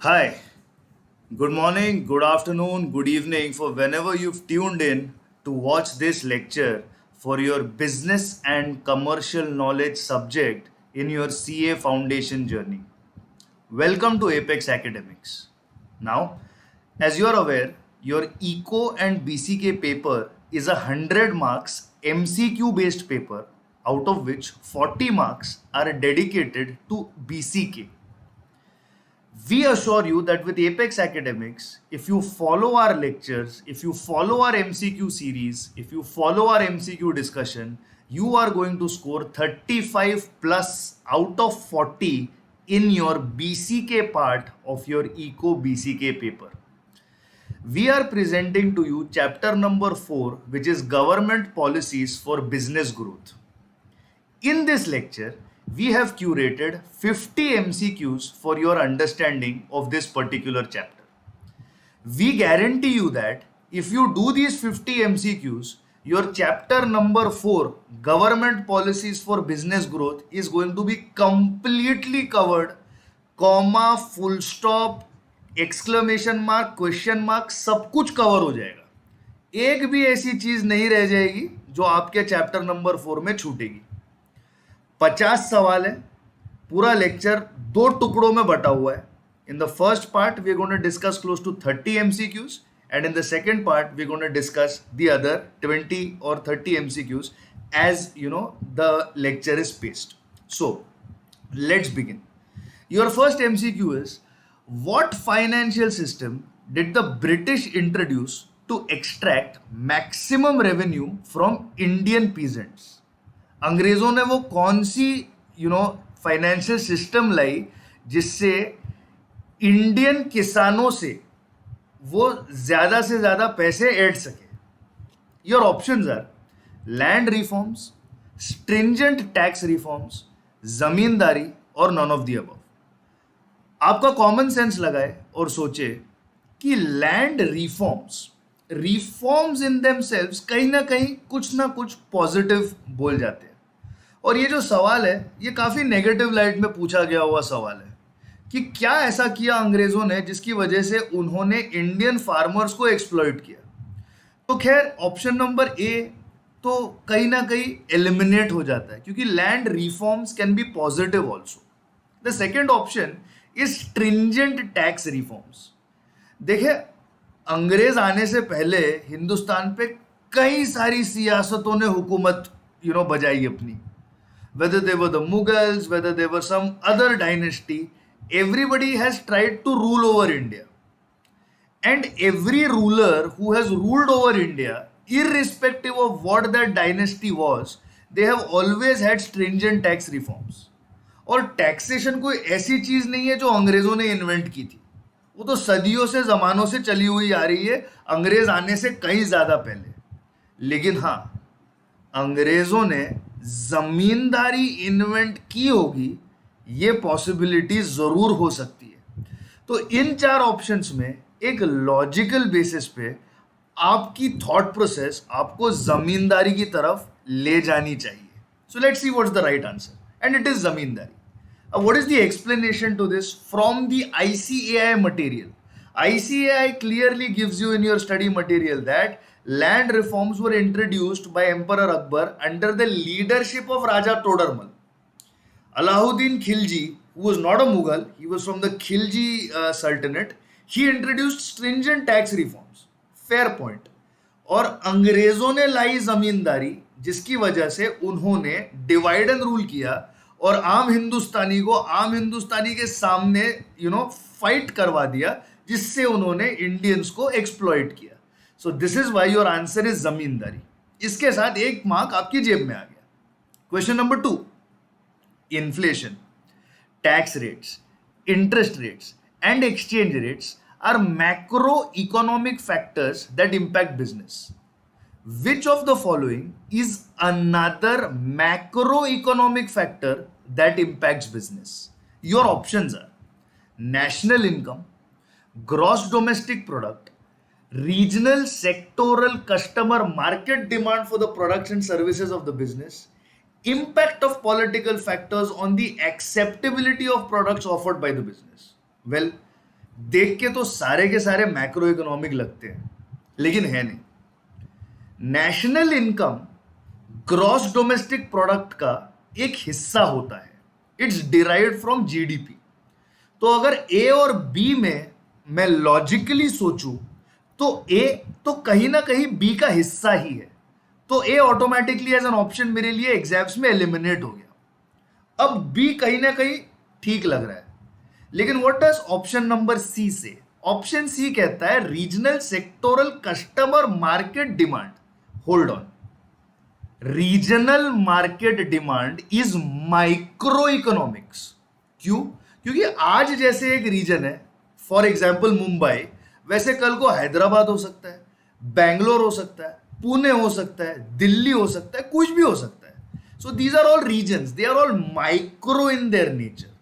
Hi, good morning, good afternoon, good evening for whenever you've tuned in to watch this lecture for your business and commercial knowledge subject in your CA foundation journey. Welcome to Apex Academics. Now, as you are aware, your Eco and BCK paper is a 100 marks MCQ based paper, out of which 40 marks are dedicated to BCK. We assure you that with Apex Academics, if you follow our lectures, if you follow our MCQ series, if you follow our MCQ discussion, you are going to score 35 plus out of 40 in your BCK part of your Eco BCK paper. We are presenting to you chapter number 4, which is Government Policies for Business Growth. In this lecture, we have curated 50 MCQs for your understanding of this particular chapter. We guarantee you that if you do these 50 MCQs, your chapter number 4, Government Policies for Business Growth, is going to be completely covered. Comma, full stop, exclamation mark, question mark, सब कुछ cover हो जाएगा. एक भी ऐसी चीज नहीं रह जाएगी जो आपके चैप्टर नंबर 4 में छूटेगी. 50 सवाल है. पूरा लेक्चर दो टुकड़ों में बटा हुआ है. In the first part we are going to discuss close to 30 MCQs and in the second part we're going to discuss the other 20 or 30 MCQs as you know the lecture is paced. So let's begin. Your first MCQ is, what financial system did the British introduce to extract maximum revenue from Indian peasants? अंग्रेजों ने वो कौन सी financial system लाई जिससे Indian किसानों से वो ज्यादा से ज्यादा पैसे ऐड सके. Your options are land reforms, stringent tax reforms, zamindari और नन ऑफ द अबव. आपका कॉमन सेंस लगाए और सोचे कि लैंड रिफॉर्म्स इन देमसेल्व्स कहीं ना कुछ पॉजिटिव बोल जाते हैं. और ये जो सवाल है ये काफी नेगेटिव लाइट में पूछा गया हुआ सवाल है कि क्या ऐसा किया अंग्रेजों ने जिसकी वजह से उन्होंने इंडियन फार्मर्स को एक्सप्लॉइट किया. तो खैर ऑप्शन नंबर ए तो कहीं ना कहीं एलिमिनेट हो जाता है क्योंकि land reforms can be positive also. The second option is stringent tax reforms. देखिए, अंग्रेज आने से पहले हिंदुस्तान पे कई सारी सियासतों ने हुकूमत बजाई अपनी. Whether they were the Mughals, whether they were some other dynasty, everybody has tried to rule over India. And every ruler who has ruled over India, irrespective of what that dynasty was, they have always had stringent tax reforms. और taxation कोई ऐसी चीज नहीं है जो अंग्रेजों ने invent की थी. वो तो सदियों से जमानों से चली हुई आ रही है, अंग्रेज आने से कहीं ज्यादा पहले. लेकिन हाँ, अंग्रेजों ने जमींदारी इन्वेंट की होगी, ये पॉसिबिलिटी जरूर हो सकती है. तो इन चार ऑप्शंस में एक लॉजिकल बेसिस पे आपकी थॉट प्रोसेस आपको जमींदारी की तरफ ले जानी चाहिए. So let's see what's the right answer and it is zamindari. What is the explanation to this from the ICAI material? ICAI clearly gives you in your study material that land reforms were introduced by Emperor Akbar under the leadership of Raja Todarmal. Alauddin Khilji, who was not a Mughal, he was from the Khilji Sultanate, he introduced stringent tax reforms. Fair point. और अंग्रेजों ने लाई जमींदारी जिसकी वजह से उन्होंने divide and rule किया और आम हिंदुस्तानी को आम हिंदुस्तानी के सामने फाइट करवा दिया, जिससे उन्होंने इंडियंस को एक्सप्लॉइट किया. So this is why your answer is zamindari. इसके साथ एक मार्क आपकी जेब में आ गया. Question number 2, inflation, tax rates, interest rates and exchange rates are macro economic factors that impact business. Which of the following is another macroeconomic factor that impacts business? Your options are national income, gross domestic product, regional sectoral customer market demand for the products and services of the business, impact of political factors on the acceptability of products offered by the business. Well, देख के तो सारे के सारे macro economic लगते हैं, लेकिन है नहीं। National income gross domestic product का एक हिस्सा होता है, इट्स डिराइव्ड फ्रॉम जीडीपी। तो अगर ए और बी में मैं लॉजिकली सोचूं तो ए तो कहीं ना कहीं बी का हिस्सा ही है, तो ए ऑटोमेटिकली एज एन ऑप्शन मेरे लिए एग्जाम्स में एलिमिनेट हो गया। अब बी कहीं ना कहीं ठीक लग रहा है, लेकिन what does option number C say? Option C कहता है regional sectoral customer market demand. Hold on, regional market demand is micro economics. क्यों? क्योंकि आज जैसे एक रीजन है, फॉर एग्जाम्पल मुंबई, वैसे कल को हैदराबाद हो सकता है, बैंगलोर हो सकता है, पुणे हो सकता है, दिल्ली हो सकता है, कुछ भी हो सकता है। So these are all reasons, they are all micro in their nature.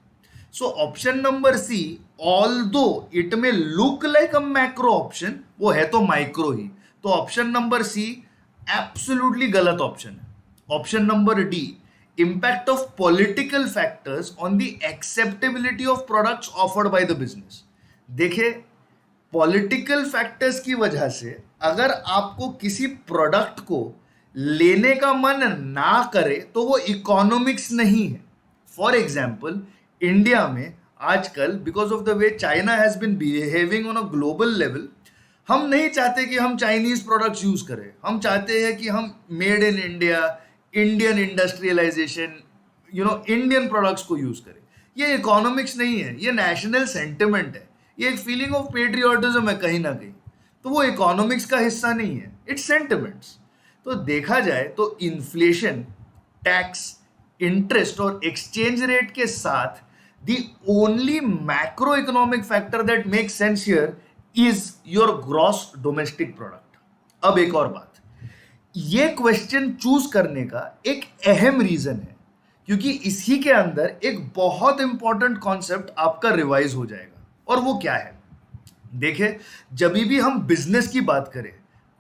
So option number C, although it may look like a macro option, वो है तो माइक्रो ही। तो ऑप्शन नंबर सी एब्सोल्युटली गलत ऑप्शन है। Option number D, impact of political factors on the acceptability of products offered by the business। देखिए, political factors की वजह से अगर आपको किसी प्रोडक्ट को लेने का मन ना करे तो वो इकोनॉमिक्स नहीं है। फॉर एग्जाम्पल, इंडिया में आजकल because of the way China has been behaving on a global level, हम नहीं चाहते कि हम चाइनीज प्रोडक्ट्स यूज करें, हम चाहते हैं कि हम made in India, Indian industrialisation, Indian products को यूज करें। ये इकोनॉमिक्स नहीं है, ये नेशनल सेंटिमेंट है, ये एक फीलिंग ऑफ पेट्रियोटिज्म है कहीं ना कहीं। तो वो इकोनॉमिक्स का हिस्सा नहीं है, इट्स सेंटिमेंट्स। तो देखा जाए तो इन्फ्लेशन, टैक्स, इंटरेस्ट और एक्सचेंज रेट के साथ the only macro economic factor that make sense here is your gross domestic product. अब एक और बात, ये क्वेश्चन चूज करने का एक अहम रीजन है क्योंकि इसी के अंदर एक बहुत इंपॉर्टेंट कॉन्सेप्ट आपका रिवाइज हो जाएगा। और वो क्या है? देखिए, जब भी हम बिजनेस की बात करें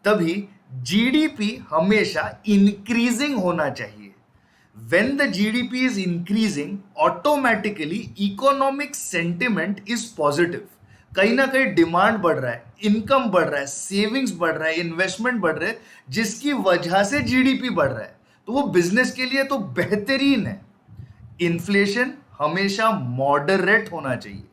तभी जीडीपी हमेशा इंक्रीजिंग होना चाहिए। When the GDP is increasing, automatically economic sentiment is positive. कहीं ना कहीं डिमांड बढ़ रहा है, इनकम बढ़ रहा है, सेविंग्स बढ़ रहा है, इन्वेस्टमेंट बढ़ रहे हैं, जिसकी वजह से जीडीपी बढ़ रहा है। तो वो बिजनेस के लिए तो बेहतरीन है। इन्फ्लेशन हमेशा मॉडरेट होना चाहिए।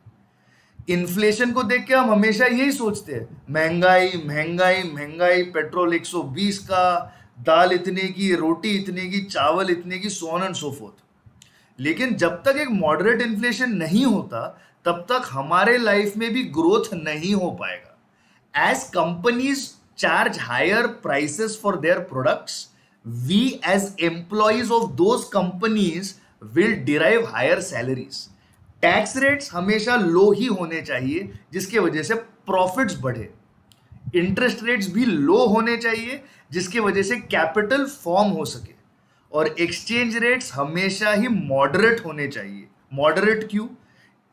इन्फ्लेशन को देख के हम हमेशा यही सोचते हैं, महंगाई महंगाई महंगाई, पेट्रोल 120 का, दाल इतने की, रोटी इतने की, चावल इतने की, सो ऑन एंड सो फोर्थ। लेकिन जब तक एक मॉडरेट इन्फ्लेशन नहीं होता तब तक हमारे लाइफ में भी ग्रोथ नहीं हो पाएगा। As companies charge higher prices for their products, we as employees of those companies will derive higher salaries. Tax rates हमेशा लो ही होने चाहिए जिसके वजह से प्रॉफिट्स बढ़े। इंटरेस्ट रेट्स भी लो होने चाहिए जिसके वजह से कैपिटल फॉर्म हो सके। और एक्सचेंज रेट्स हमेशा ही मॉडरेट होने चाहिए। मॉडरेट क्यों?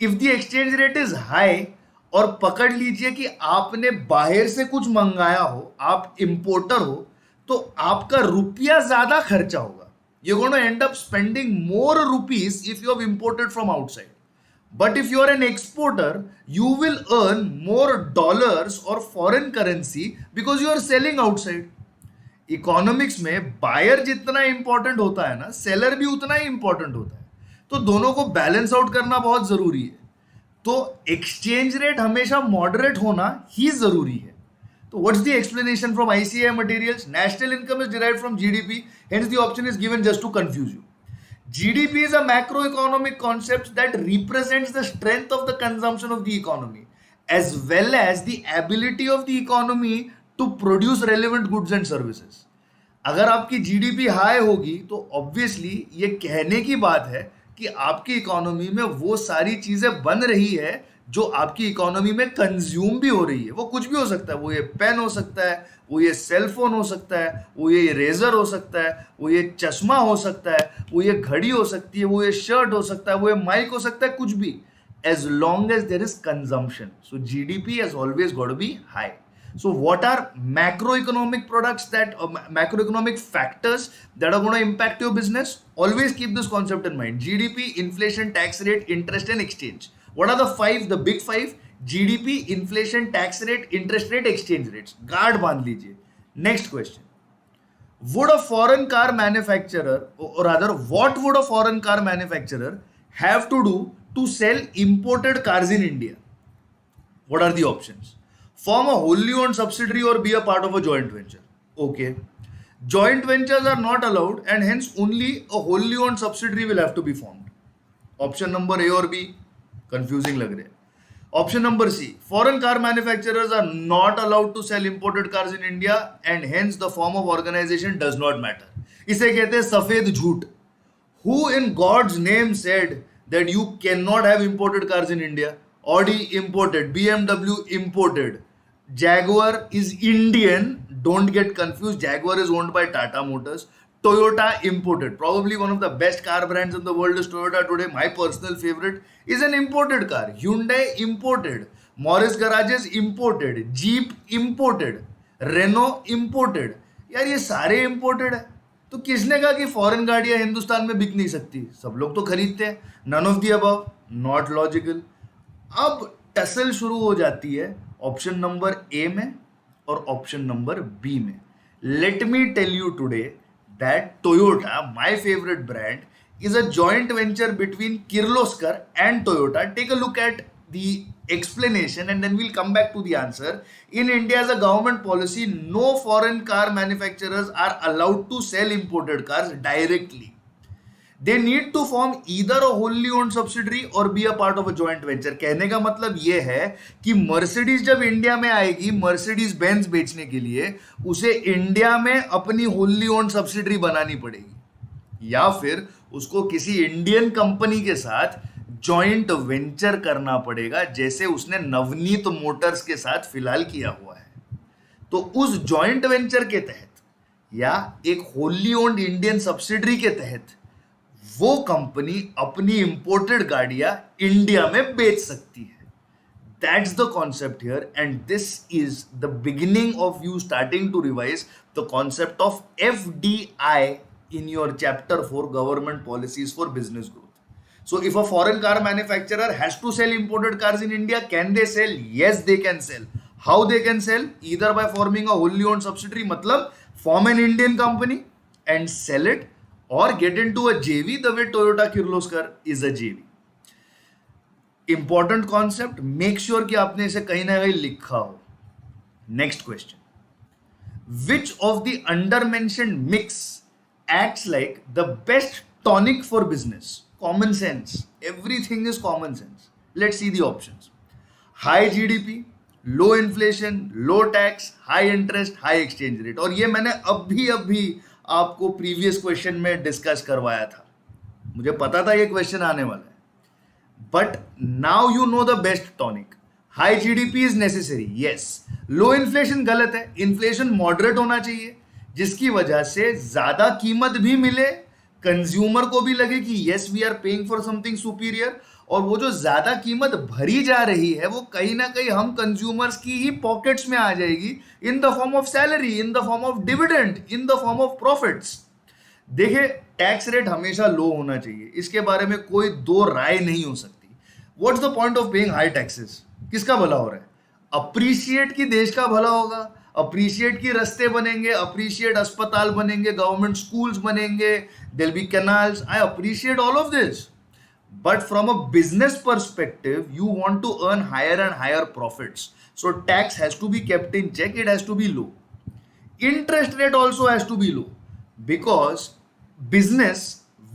If the exchange rate is high, और पकड़ लीजिए कि आपने बाहर से कुछ मंगाया हो, आप इंपोर्टर हो, तो आपका रुपया ज्यादा खर्चा होगा। You gonna and up spending more rupees if you have imported from outside. But if you are an exporter, you will earn more dollars or foreign currency because you are selling outside. Economics में buyer जितना important होता है ना, seller भी उतना ही important होता है। तो दोनों को बैलेंस आउट करना बहुत जरूरी है। तो एक्सचेंज रेट हमेशा मॉडरेट होना ही जरूरी है। तो what's the explanation from ICAI materials? National income is derived from GDP, hence the option is given just to confuse you. GDP is a macroeconomic concept that represents the strength of the consumption of the economy as well as the ability of the economy to produce relevant goods and services. अगर आपकी GDP high होगी तो obviously ये कहने की बात है कि आपकी इकोनॉमी में वो सारी चीजें बन रही है जो आपकी इकोनॉमी में कंज्यूम भी हो रही है। वो कुछ भी हो सकता है, वो ये पेन हो सकता है, वो ये सेल फोन हो सकता है, वो ये रेजर हो सकता है, वो ये चश्मा हो सकता है, वो ये घड़ी हो सकती है, वो ये शर्ट हो सकता है, वो ये माइक हो सकता है, कुछ भी, as long as there is consumption. So GDP has always got to be high. So what are macroeconomic products that macroeconomic factors that are going to impact your business? Always keep this concept in mind: GDP, inflation, tax rate, interest and exchange. What are the five, the big five? GDP, inflation, tax rate, interest rate, exchange rates, guard बांध लीजिए. Next question. Would a foreign car manufacturer, or rather, what would a foreign car manufacturer have to do to sell imported cars in India? What are the options? Form a wholly owned subsidiary or be a part of a joint venture. Okay. Joint ventures are not allowed, and hence only a wholly owned subsidiary will have to be formed. Option number A or B, confusing lag rahe. Option number C, foreign car manufacturers are not allowed to sell imported cars in India, and hence the form of organization does not matter. इसे कहते हैं सफेद झूठ. Who in God's name said that you cannot have imported cars in India? Audi imported, BMW imported, Jaguar is Indian. Don't get confused. Jaguar is owned by Tata Motors. Toyota imported. Probably one of the best car brands in the world is Toyota today. My personal favorite is an imported car. Hyundai imported. Morris Garages imported. Jeep imported. Renault imported. यार ये सारे imported है. तो किसने कहा कि foreign गाड़ियां हिंदुस्तान में बिक नहीं सकती? सब लोग तो खरीदते हैं. None of the above, not logical. अब टसल शुरू हो जाती है ऑप्शन नंबर ए में और ऑप्शन नंबर बी में. Let me tell you today that Toyota, my favorite brand, is a joint venture between Kirloskar and Toyota. Take a look at the explanation and then we'll come back to the answer. In India, as a government policy, no foreign car manufacturers are allowed to sell imported cars directly. They need to form either a wholly owned subsidiary or be a part of a joint venture. कहने का मतलब ये है कि Mercedes जब India में आएगी, Mercedes Benz बेचने के लिए उसे इंडिया में अपनी wholly owned subsidiary बनानी पड़ेगी, या फिर उसको किसी इंडियन कंपनी के साथ जॉइंट वेंचर करना पड़ेगा, जैसे उसने नवनीत मोटर्स के साथ फिलहाल किया हुआ है. तो उस जॉइंट वेंचर के तहत या एक wholly owned इंडियन सब्सिडरी के तहत वो कंपनी अपनी इंपोर्टेड गाड़ियां इंडिया में बेच सकती है. That's the concept here, and this is the beginning of you starting to revise the concept of FDI in your chapter 4 government policies for business growth. So if a foreign car manufacturer has to sell imported cars in India, can they sell? Yes, they can sell. How they can sell? Either by forming a wholly owned subsidiary, matlab form an Indian company and sell it, or get into a JV the way Toyota Kirloskar is a JV. Important concept, make sure कि आपने इसे कहीं ना कहीं लिखा हो. Next question. Which of the under mentioned mix acts like the best tonic for business? Common sense. Everything is common sense. Let's see the options. High GDP, low inflation, low tax, high interest, high exchange rate. और ये मैंने अभी आपको previous question में discuss करवाया था. मुझे पता था ये क्वेश्चन आने वाला है, but now you know the best tonic. High GDP is necessary, yes. Low inflation गलत है. इन्फ्लेशन मॉडरेट होना चाहिए, जिसकी वजह से ज्यादा कीमत भी मिले, कंज्यूमर को भी लगे कि yes we are paying for something superior, और वो जो ज्यादा कीमत भरी जा रही है वो कहीं ना कहीं हम कंज्यूमर्स की ही पॉकेट्स में आ जाएगी, in the form of salary, in the form of dividend, in the form of profits. देखिए, टैक्स रेट हमेशा लो होना चाहिए, इसके बारे में कोई दो राय नहीं हो सकती. What's the point of paying high taxes? किसका भला हो रहा है? अप्रिशिएट की देश का भला होगा, अप्रिशिएट की रास्ते बनेंगे, अप्रिशिएट अस्पताल बनेंगे, गवर्नमेंट स्कूल्स बनेंगे, there be canals. I appreciate all of this. But from a business perspective, you want to earn higher and higher profits. So tax has to be kept in check. It has to be low. Interest rate also has to be low, because business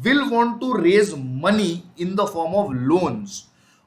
will want to raise money in the form of loans.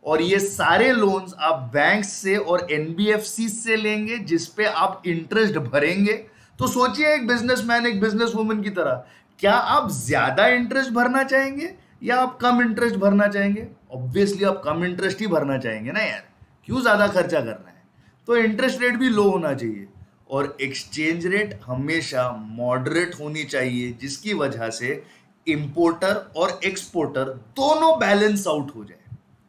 और ये सारे loans आप bank से और NBFC से लेंगे, जिस पे आप इंटरेस्ट भरेंगे. तो सोचिए, एक बिजनेसमैन, एक बिजनेस वुमन की तरह, क्या आप ज्यादा इंटरेस्ट भरना चाहेंगे या आप कम इंटरेस्ट भरना चाहेंगे? ऑब्वियसली आप कम इंटरेस्ट ही भरना चाहेंगे ना यार, क्यों ज्यादा खर्चा करना है? तो इंटरेस्ट रेट भी लो होना चाहिए, और एक्सचेंज रेट हमेशा मॉडरेट होनी चाहिए, जिसकी वजह से इंपोर्टर और एक्सपोर्टर दोनों बैलेंस आउट हो जाए.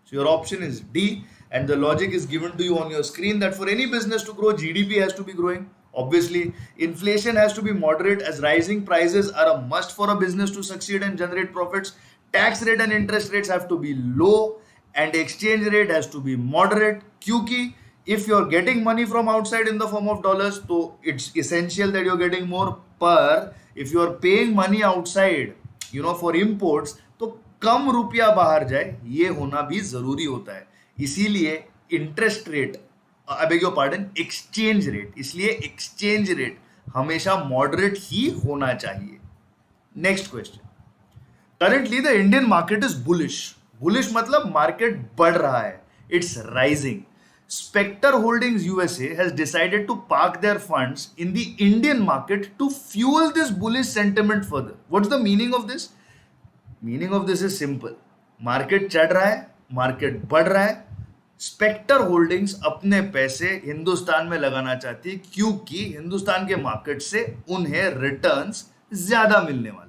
So your option is D, and the logic is given to you on your screen, that for any business to grow, GDP has to be growing. Obviously, inflation has to be moderate, as rising prices are a must for a business to succeed and generate profits. Tax rate and interest rates have to be low, and exchange rate has to be moderate, क्योंकि if you're getting money from outside in the form of dollars, तो it's essential that you're getting more, पर if you're paying money outside for imports, तो कम रुपया बाहर जाए, ये होना भी जरूरी होता है. इसीलिए interest rate, I beg your pardon, exchange rate, इसलिए एक्सचेंज रेट हमेशा मॉडरेट ही होना चाहिए. Next question. Currently, the Indian market is bullish. Bullish मतलब market बढ़ रहा है. It's rising. Spectre Holdings USA has decided to park their funds in the Indian market to fuel this bullish sentiment further. What's the meaning of this? Meaning of this is simple. Market चढ़ रहा है, market बढ़ रहा है. Spectre holdings अपने पैसे हिंदुस्तान में लगाना चाहती है, क्योंकि हिंदुस्तान के मार्केट से उन्हें रिटर्न्स ज्यादा मिलने वाले.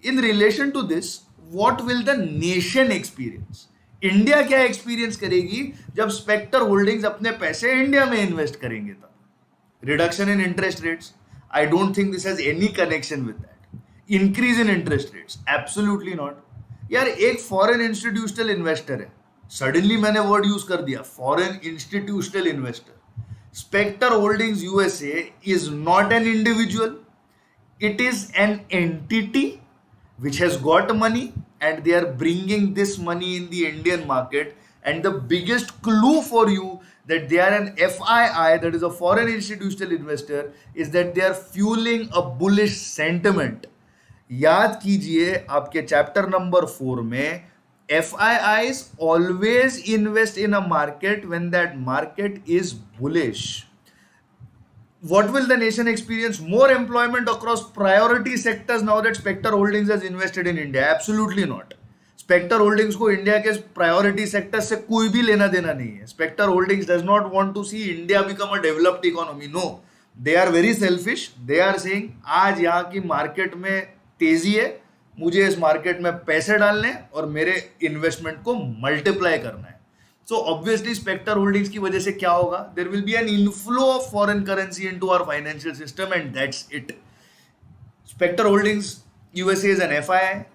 In relation to this, what will the nation experience? India क्या एक्सपीरियंस करेगी जब स्पेक्टर होल्डिंग्स अपने पैसे इंडिया में इन्वेस्ट करेंगे? तब reduction in interest rates, I don't think this has any connection with that. Increase in interest rates, absolutely not. यार एक फॉरेन इंस्टीट्यूशनल इन्वेस्टर है, सडनली मैंने वर्ड यूज कर दिया, foreign institutional investor. Spector holdings USA is not an individual, it is an entity which has got money, and they are bringing this money in the Indian market. And the biggest clue for you that they are an FII, that is a foreign institutional investor, is that they are fueling a bullish sentiment. याद कीजिए आपके chapter number 4 में, FIIs always invest in a market when that market is bullish. What will the nation experience? More employment across priority sectors now that Spectre Holdings has invested in India? Absolutely not. Spectre Holdings को India के priority sector से कोई भी लेना देना नहीं है. Spectre Holdings does not want to see India become a developed economy. No, they are very selfish. They are saying आज यहाँ की मार्केट में तेजी है, मुझे इस मार्केट में पैसे डालने और मेरे इन्वेस्टमेंट को मल्टीप्लाई करना है. So obviously Spectre Holdings की वजह से क्या होगा? There will be an inflow of foreign currency into our financial system, and that's it. Spectre Holdings USA is an FII.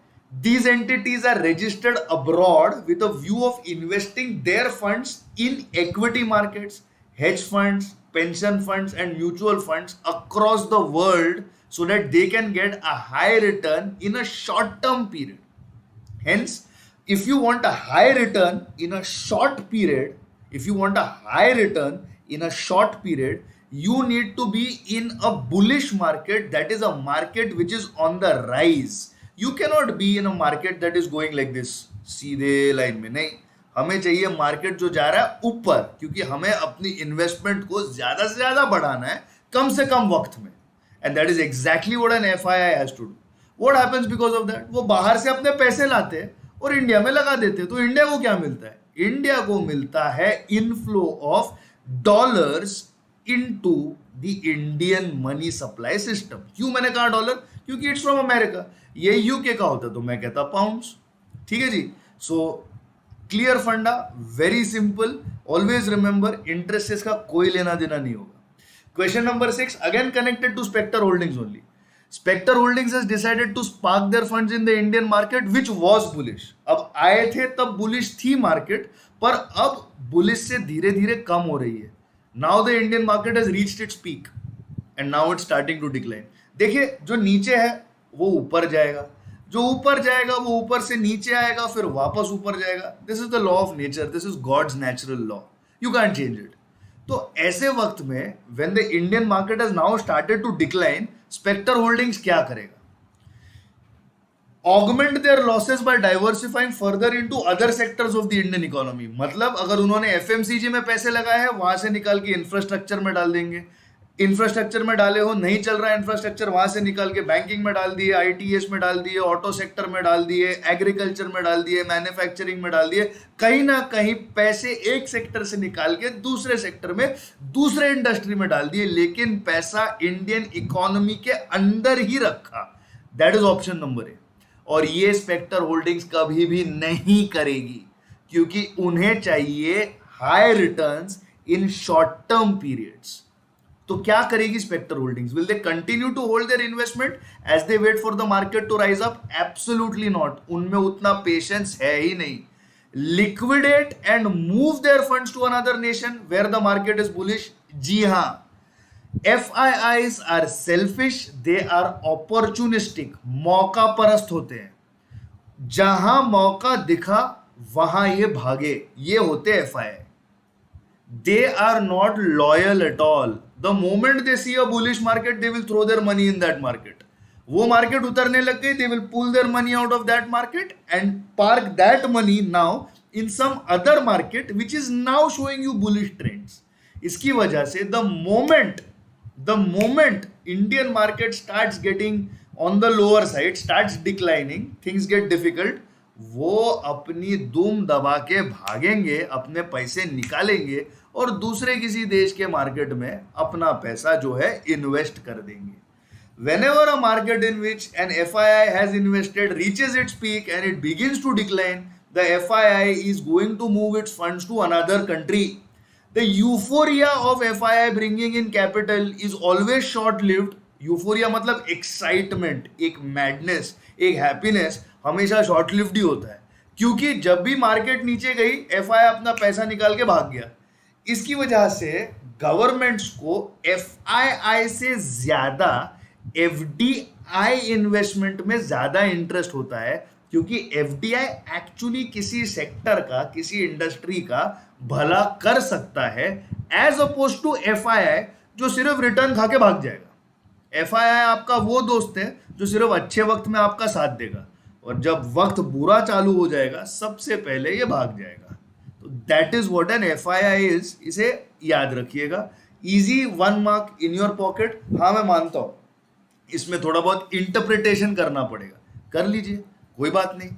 These entities are registered abroad with a view of investing their funds in equity markets, hedge funds, pension funds and mutual funds across the world, so that they can get a high return in a short term period. Hence, if you want a high return in a short period, you need to be in a bullish market, that is a market which is on the rise. You cannot be in a market that is going like this, सीधे line में. नहीं, हमें चाहिए market जो जा रहा है ऊपर, क्योंकि हमें अपनी इन्वेस्टमेंट को ज्यादा से ज्यादा बढ़ाना है कम से कम वक्त में. And that is exactly what an FII has to do. What happens because of that? वो बाहर से अपने पैसे लाते हैं और इंडिया में लगा देते हैं. तो इंडिया को क्या मिलता है? इंडिया को मिलता है inflow of dollars into the Indian money supply system. क्यों मैंने कहा डॉलर? क्योंकि इट्स फ्रॉम अमेरिका. ये यूके का होता तो मैं कहता पाउंड्स. ठीक है जी. सो क्लियर फंडा, very simple. Always remember, interest से इसका कोई लेना देना नहीं होगा. Question number 6, again connected to Spectre Holdings only. Spectre Holdings has decided to park their funds in the Indian market, which was bullish. अब आए थे तब bullish थी मार्केट, पर अब bullish से धीरे धीरे कम हो रही है. Now the Indian market has reached its peak and now it's starting to decline. देखिए, जो नीचे है वो ऊपर जाएगा, जो ऊपर जाएगा वो ऊपर से नीचे आएगा, फिर वापस ऊपर जाएगा. This is the law of nature. This is God's natural law. You can't change it. तो ऐसे वक्त में when the Indian market has now started to decline, Spectre Holdings क्या करेगा? Augment their losses by diversifying further into other sectors of the Indian economy. मतलब अगर उन्होंने FMCG में पैसे लगाए हैं, वहां से निकाल के इंफ्रास्ट्रक्चर में डाल देंगे. इंफ्रास्ट्रक्चर में डाले हो, नहीं चल रहा है इंफ्रास्ट्रक्चर, वहां से निकाल के बैंकिंग में डाल दिए, ITS में डाल दिए, ऑटो सेक्टर में डाल दिए, एग्रीकल्चर में डाल दिए, मैन्युफैक्चरिंग में डाल दिए. कहीं ना कहीं पैसे एक सेक्टर से निकाल के दूसरे सेक्टर में, दूसरे इंडस्ट्री में डाल दिए, लेकिन पैसा इंडियन इकोनॉमी के अंदर ही रखा. दैट इज ऑप्शन नंबर ए. और ये स्पेक्टर होल्डिंग्स कभी भी नहीं करेगी, क्योंकि उन्हें चाहिए high returns in short term periods. तो क्या करेगी Spector holdings? Will they continue to hold their investment as they wait for the market to rise up? Absolutely not. उनमें उतना पेशेंस है ही नहीं. liquidate and move their funds to another nation where the market is bullish? जी हाँ, FIIs are selfish, they are opportunistic, मौका परस्त होते हैं, जहां मौका दिखा वहां ये भागे, ये होते FII. They are not loyal at all. The moment they see a bullish market, they will throw their money in that market. वो मार्केट उतरने लग गई, they will pull their money out of that market and park that money now in some other market which is now showing you bullish trends. इसकी वजह से the moment Indian market starts getting on the lower side, starts declining, things get difficult, वो अपनी दुम दबा के भागेंगे, अपने पैसे निकालेंगे और दूसरे किसी देश के मार्केट में अपना पैसा जो है इन्वेस्ट कर देंगे. Whenever a market in which an FII has invested reaches its peak and it begins to decline, the FII is going to move its funds to another country. The euphoria of FII bringing in capital is always short-lived. Euphoria मतलब excitement, एक madness, एक happiness हमेशा short-lived ही होता है, क्योंकि जब भी market नीचे गई FII अपना पैसा निकाल के भाग गया. इसकी वजह से गवर्नमेंट्स को FII से ज्यादा FDI इन्वेस्टमेंट में ज्यादा इंटरेस्ट होता है, क्योंकि FDI एक्चुअली किसी सेक्टर का, किसी इंडस्ट्री का भला कर सकता है, एज अपोज टू FII जो सिर्फ रिटर्न खा के भाग जाएगा. FII आपका वो दोस्त है जो सिर्फ अच्छे वक्त में आपका साथ देगा और जब वक्त बुरा चालू हो जाएगा सबसे पहले ये भाग जाएगा. तो that is what an FII is. इसे याद रखिएगा. Easy 1 mark in your pocket. हाँ, मैं मानता हूं इसमें थोड़ा बहुत इंटरप्रिटेशन करना पड़ेगा, कर लीजिए, कोई बात नहीं.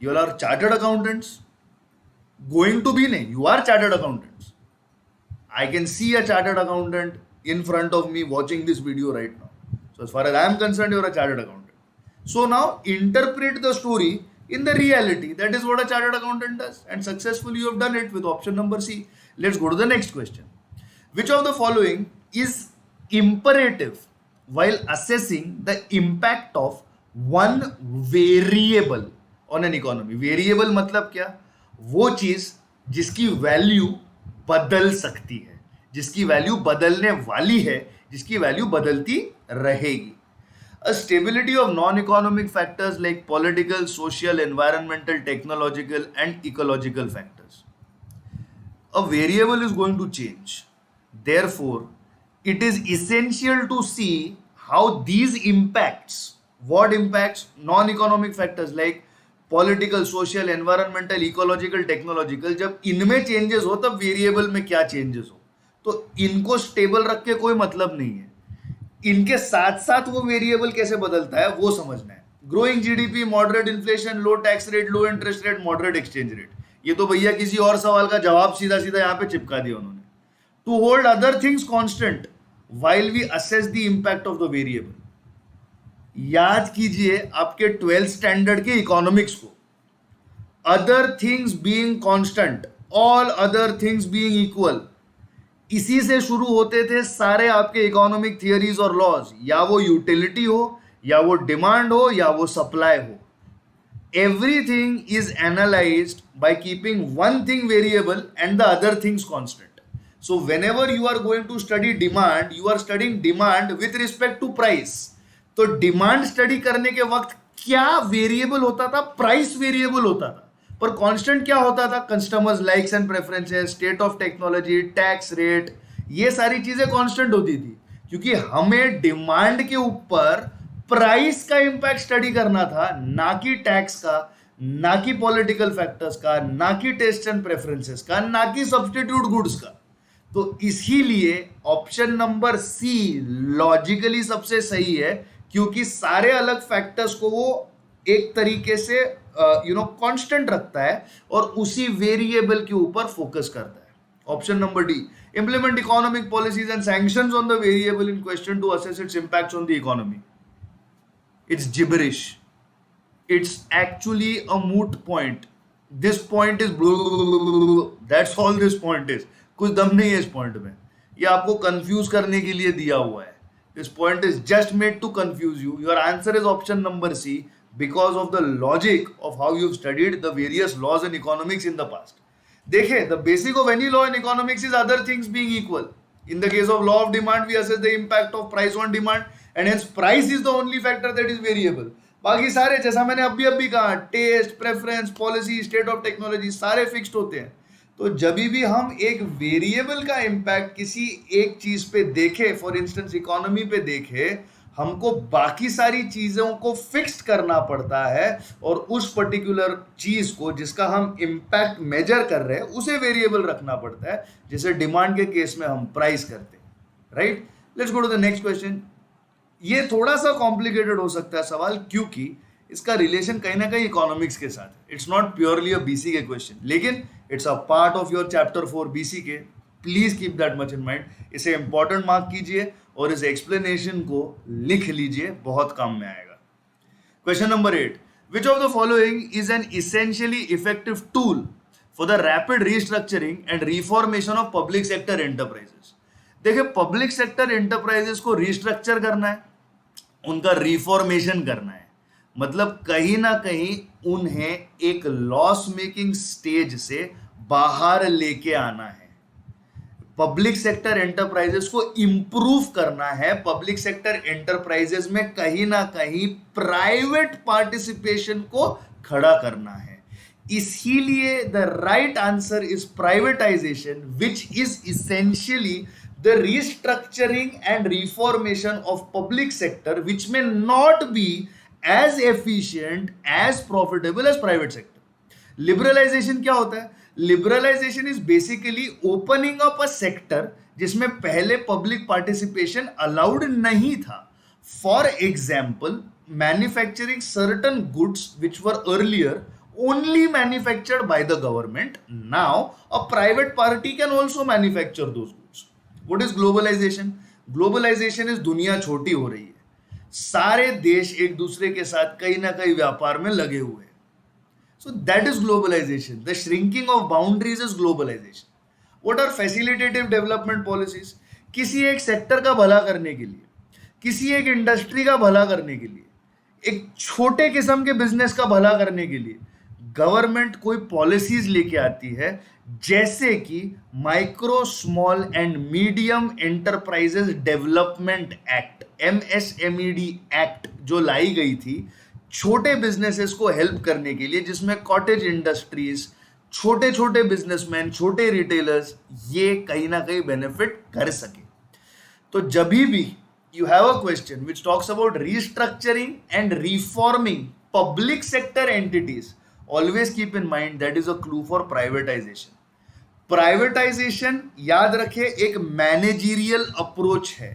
You are chartered accountants, going to be नहीं, you are chartered accountants. I can see a chartered accountant in front of me watching this video right now. So as far as I am concerned, you are a chartered accountant. So now interpret the story in the reality. That is what a chartered accountant does, and successfully you have done it with option number C. Let's go to the next question. Which of the following is imperative while assessing the impact of one variable on an economy? Variable मतलब क्या? वो चीज जिसकी value बदल सकती है, जिसकी value बदलने वाली है, जिसकी वैल्यू बदलती रहेगी. A stability of non-economic factors like political, social, environmental, technological and ecological factors. A variable is going to change. Therefore, it is essential to see how these impacts, what impacts non-economic factors like political, social, environmental, ecological, technological, जब इनमें changes हो तब variable में क्या changes हो. तो इनको stable रख के कोई मतलब नहीं है, इनके साथ साथ वो वेरिएबल कैसे बदलता है वो समझना है. Growing GDP, moderate inflation, low tax rate, low interest rate, moderate exchange rate. ये तो भैया किसी और सवाल का जवाब सीधा सीधा यहां पे चिपका दिया उन्होंने. To hold other things constant while we assess the impact of the variable. याद कीजिए आपके 12th स्टैंडर्ड के इकोनॉमिक्स को. Other things being constant, all other things being equal, इसी से शुरू होते थे सारे आपके इकोनॉमिक थियरीज और लॉज. या वो यूटिलिटी हो, या वो डिमांड हो, या वो सप्लाई हो. Everything is analysed by keeping one thing variable and the other things constant. So whenever you are going to study demand, you are studying demand with respect to price. तो demand study करने के वक्त क्या variable होता था? Price variable होता था. पर कांस्टेंट क्या होता था? Customers likes and preferences, state of technology, tax rate, ये सारी चीजें कांस्टेंट होती थी, क्योंकि हमें डिमांड के ऊपर प्राइस का इंपैक्ट स्टडी करना था, ना कि टैक्स का, ना कि पॉलिटिकल फैक्टर्स का, ना कि टेस्ट एंड प्रेफरेंसेस का, ना कि सब्स्टिट्यूट गुड्स का. तो इसीलिए ऑप्शन नंबर सी लॉजिकली सबसे सही है, क्योंकि सारे अलग फैक्टर्स को वो एक तरीके से कांस्टेंट रखता है और उसी वेरिएबल के ऊपर फोकस करता है. Option number D, implement economic policies and sanctions on the variable in question to assess its impacts on the economy. It's gibberish. It's actually a moot point. This point is that's all this point is. कुछ दम नहीं है इस point में, ये आपको confuse करने के लिए दिया हुआ है. This point is just made to confuse you. Your answer is option number C. because of the logic of how you've studied the various laws in economics in the past. देखिए, the basic of any law in economics is other things being equal. In the case of law of demand, we assess the impact of price on demand, and hence price is the only factor that is variable. बाकी सारे, जैसा मैंने अभी कहा, test, preference, policy, state of technology, सारे fixed होते हैं. तो जब भी हम एक वेरिएबल का इम्पैक्ट किसी एक चीज पे देखें, फॉर इंस्टेंस इकोनॉमी पे देखें, हमको बाकी सारी चीजों को फिक्स्ड करना पड़ता है और उस पर्टिकुलर चीज को जिसका हम इम्पैक्ट मेजर कर रहे हैं उसे वेरिएबल रखना पड़ता है, जैसे डिमांड के केस में हम प्राइस करते हैं. Right, let's go to the next question. ये थोड़ा सा कॉम्प्लिकेटेड हो सकता है सवाल, क्योंकि इसका रिलेशन कहीं ना कहीं इकोनॉमिक्स के साथ. It's not purely a BC के क्वेश्चन, लेकिन it's a part of your chapter 4 BC के. Please keep that much in mind. इसे इंपॉर्टेंट मार्क कीजिए और इस एक्सप्लेनेशन को लिख लीजिए, बहुत काम में आएगा. Question number 8. Which of the following is an essentially effective tool for the rapid restructuring and reformation of public sector enterprises. देखिए, पब्लिक सेक्टर एंटरप्राइजेस को रिस्ट्रक्चर करना है, उनका रिफॉर्मेशन करना है, मतलब कहीं ना कहीं उन्हें एक लॉस मेकिंग स्टेज से बाहर लेके आना है. पब्लिक सेक्टर एंटरप्राइजेस को इंप्रूव करना है. पब्लिक सेक्टर एंटरप्राइजेस में कहीं ना कहीं प्राइवेट पार्टिसिपेशन को खड़ा करना है. इसीलिए the right answer is privatisation, which is essentially the restructuring and reformation of public sector, which may not be as efficient, as profitable as private sector. Liberalization क्या होता है? Liberalization is basically opening up a sector जिसमें पहले public participation allowed नहीं था. For example, manufacturing certain goods which were earlier only manufactured by the government. Now a private party can also manufacture those goods. What is globalization? Globalization is दुनिया छोटी हो रही है, सारे देश एक दूसरे के साथ कहीं ना कहीं व्यापार में लगे हुए हैं. So that is globalization. The shrinking of boundaries is globalization. What are facilitative development policies? किसी एक सेक्टर का भला करने के लिए, किसी एक इंडस्ट्री का भला करने के लिए, एक छोटे किस्म के बिजनेस का भला करने के लिए गवर्नमेंट कोई पॉलिसीज लेके आती है, जैसे कि micro small and medium enterprises development act, MSMED act, जो लाई गई थी छोटे बिजनेसेस को हेल्प करने के लिए, जिसमें कॉटेज इंडस्ट्रीज, छोटे छोटे बिजनेसमैन, छोटे रिटेलर्स ये कहीं ना कहीं बेनिफिट कर सके. तो जब भी you have a question which talks about restructuring and reforming public sector entities, always keep in mind that is a clue for privatization. Privatisation याद रखे एक मैनेजरियल अप्रोच है.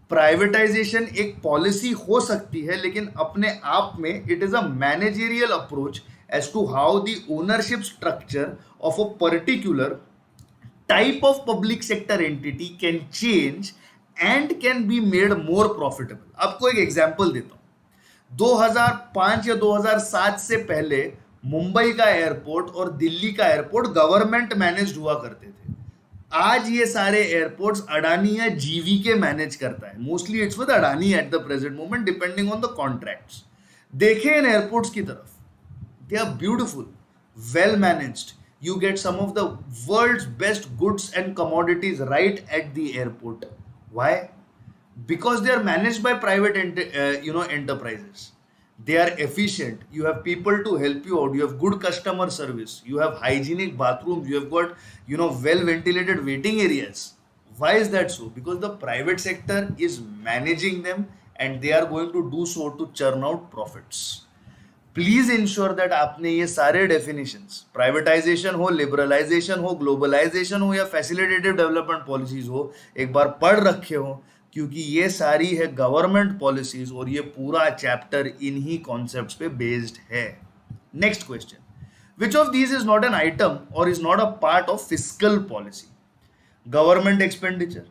प्राइवेटाइजेशन एक पॉलिसी हो सकती है, लेकिन अपने आप में it is a managerial approach as to how the ownership structure of a particular type of public sector entity can change and can be made more profitable. आपको एक एग्जांपल देता हूं. 2005 या 2007 से पहले मुंबई का एयरपोर्ट और दिल्ली का एयरपोर्ट गवर्नमेंट मैनेज हुआ करते थे. आज ये सारे एयरपोर्ट्स अडानी या जीवीके मैनेज करता है. Mostly it's with Adani at the present moment, depending on the contracts. देखें इन एयरपोर्ट्स की तरफ, they are beautiful, well managed. You get some of the world's best goods and commodities right at the airport. Why? Because they are managed by private enterprises. They are efficient. You have people to help you out. You have good customer service. You have hygienic bathrooms. You have got well ventilated waiting areas. Why is that so? Because the private sector is managing them and they are going to do so to churn out profits. Please ensure that आपने ये सारे definitions, privatisation हो, liberalisation हो, globalisation हो या facilitative development policies हो, एक बार पढ़ रखे हो, क्योंकि ये सारी है गवर्नमेंट पॉलिसीज और ये पूरा चैप्टर इन्हीं कॉन्सेप्ट्स पे बेस्ड है. Next question. Which of these is not an item or is not a part of fiscal policy? Government expenditure,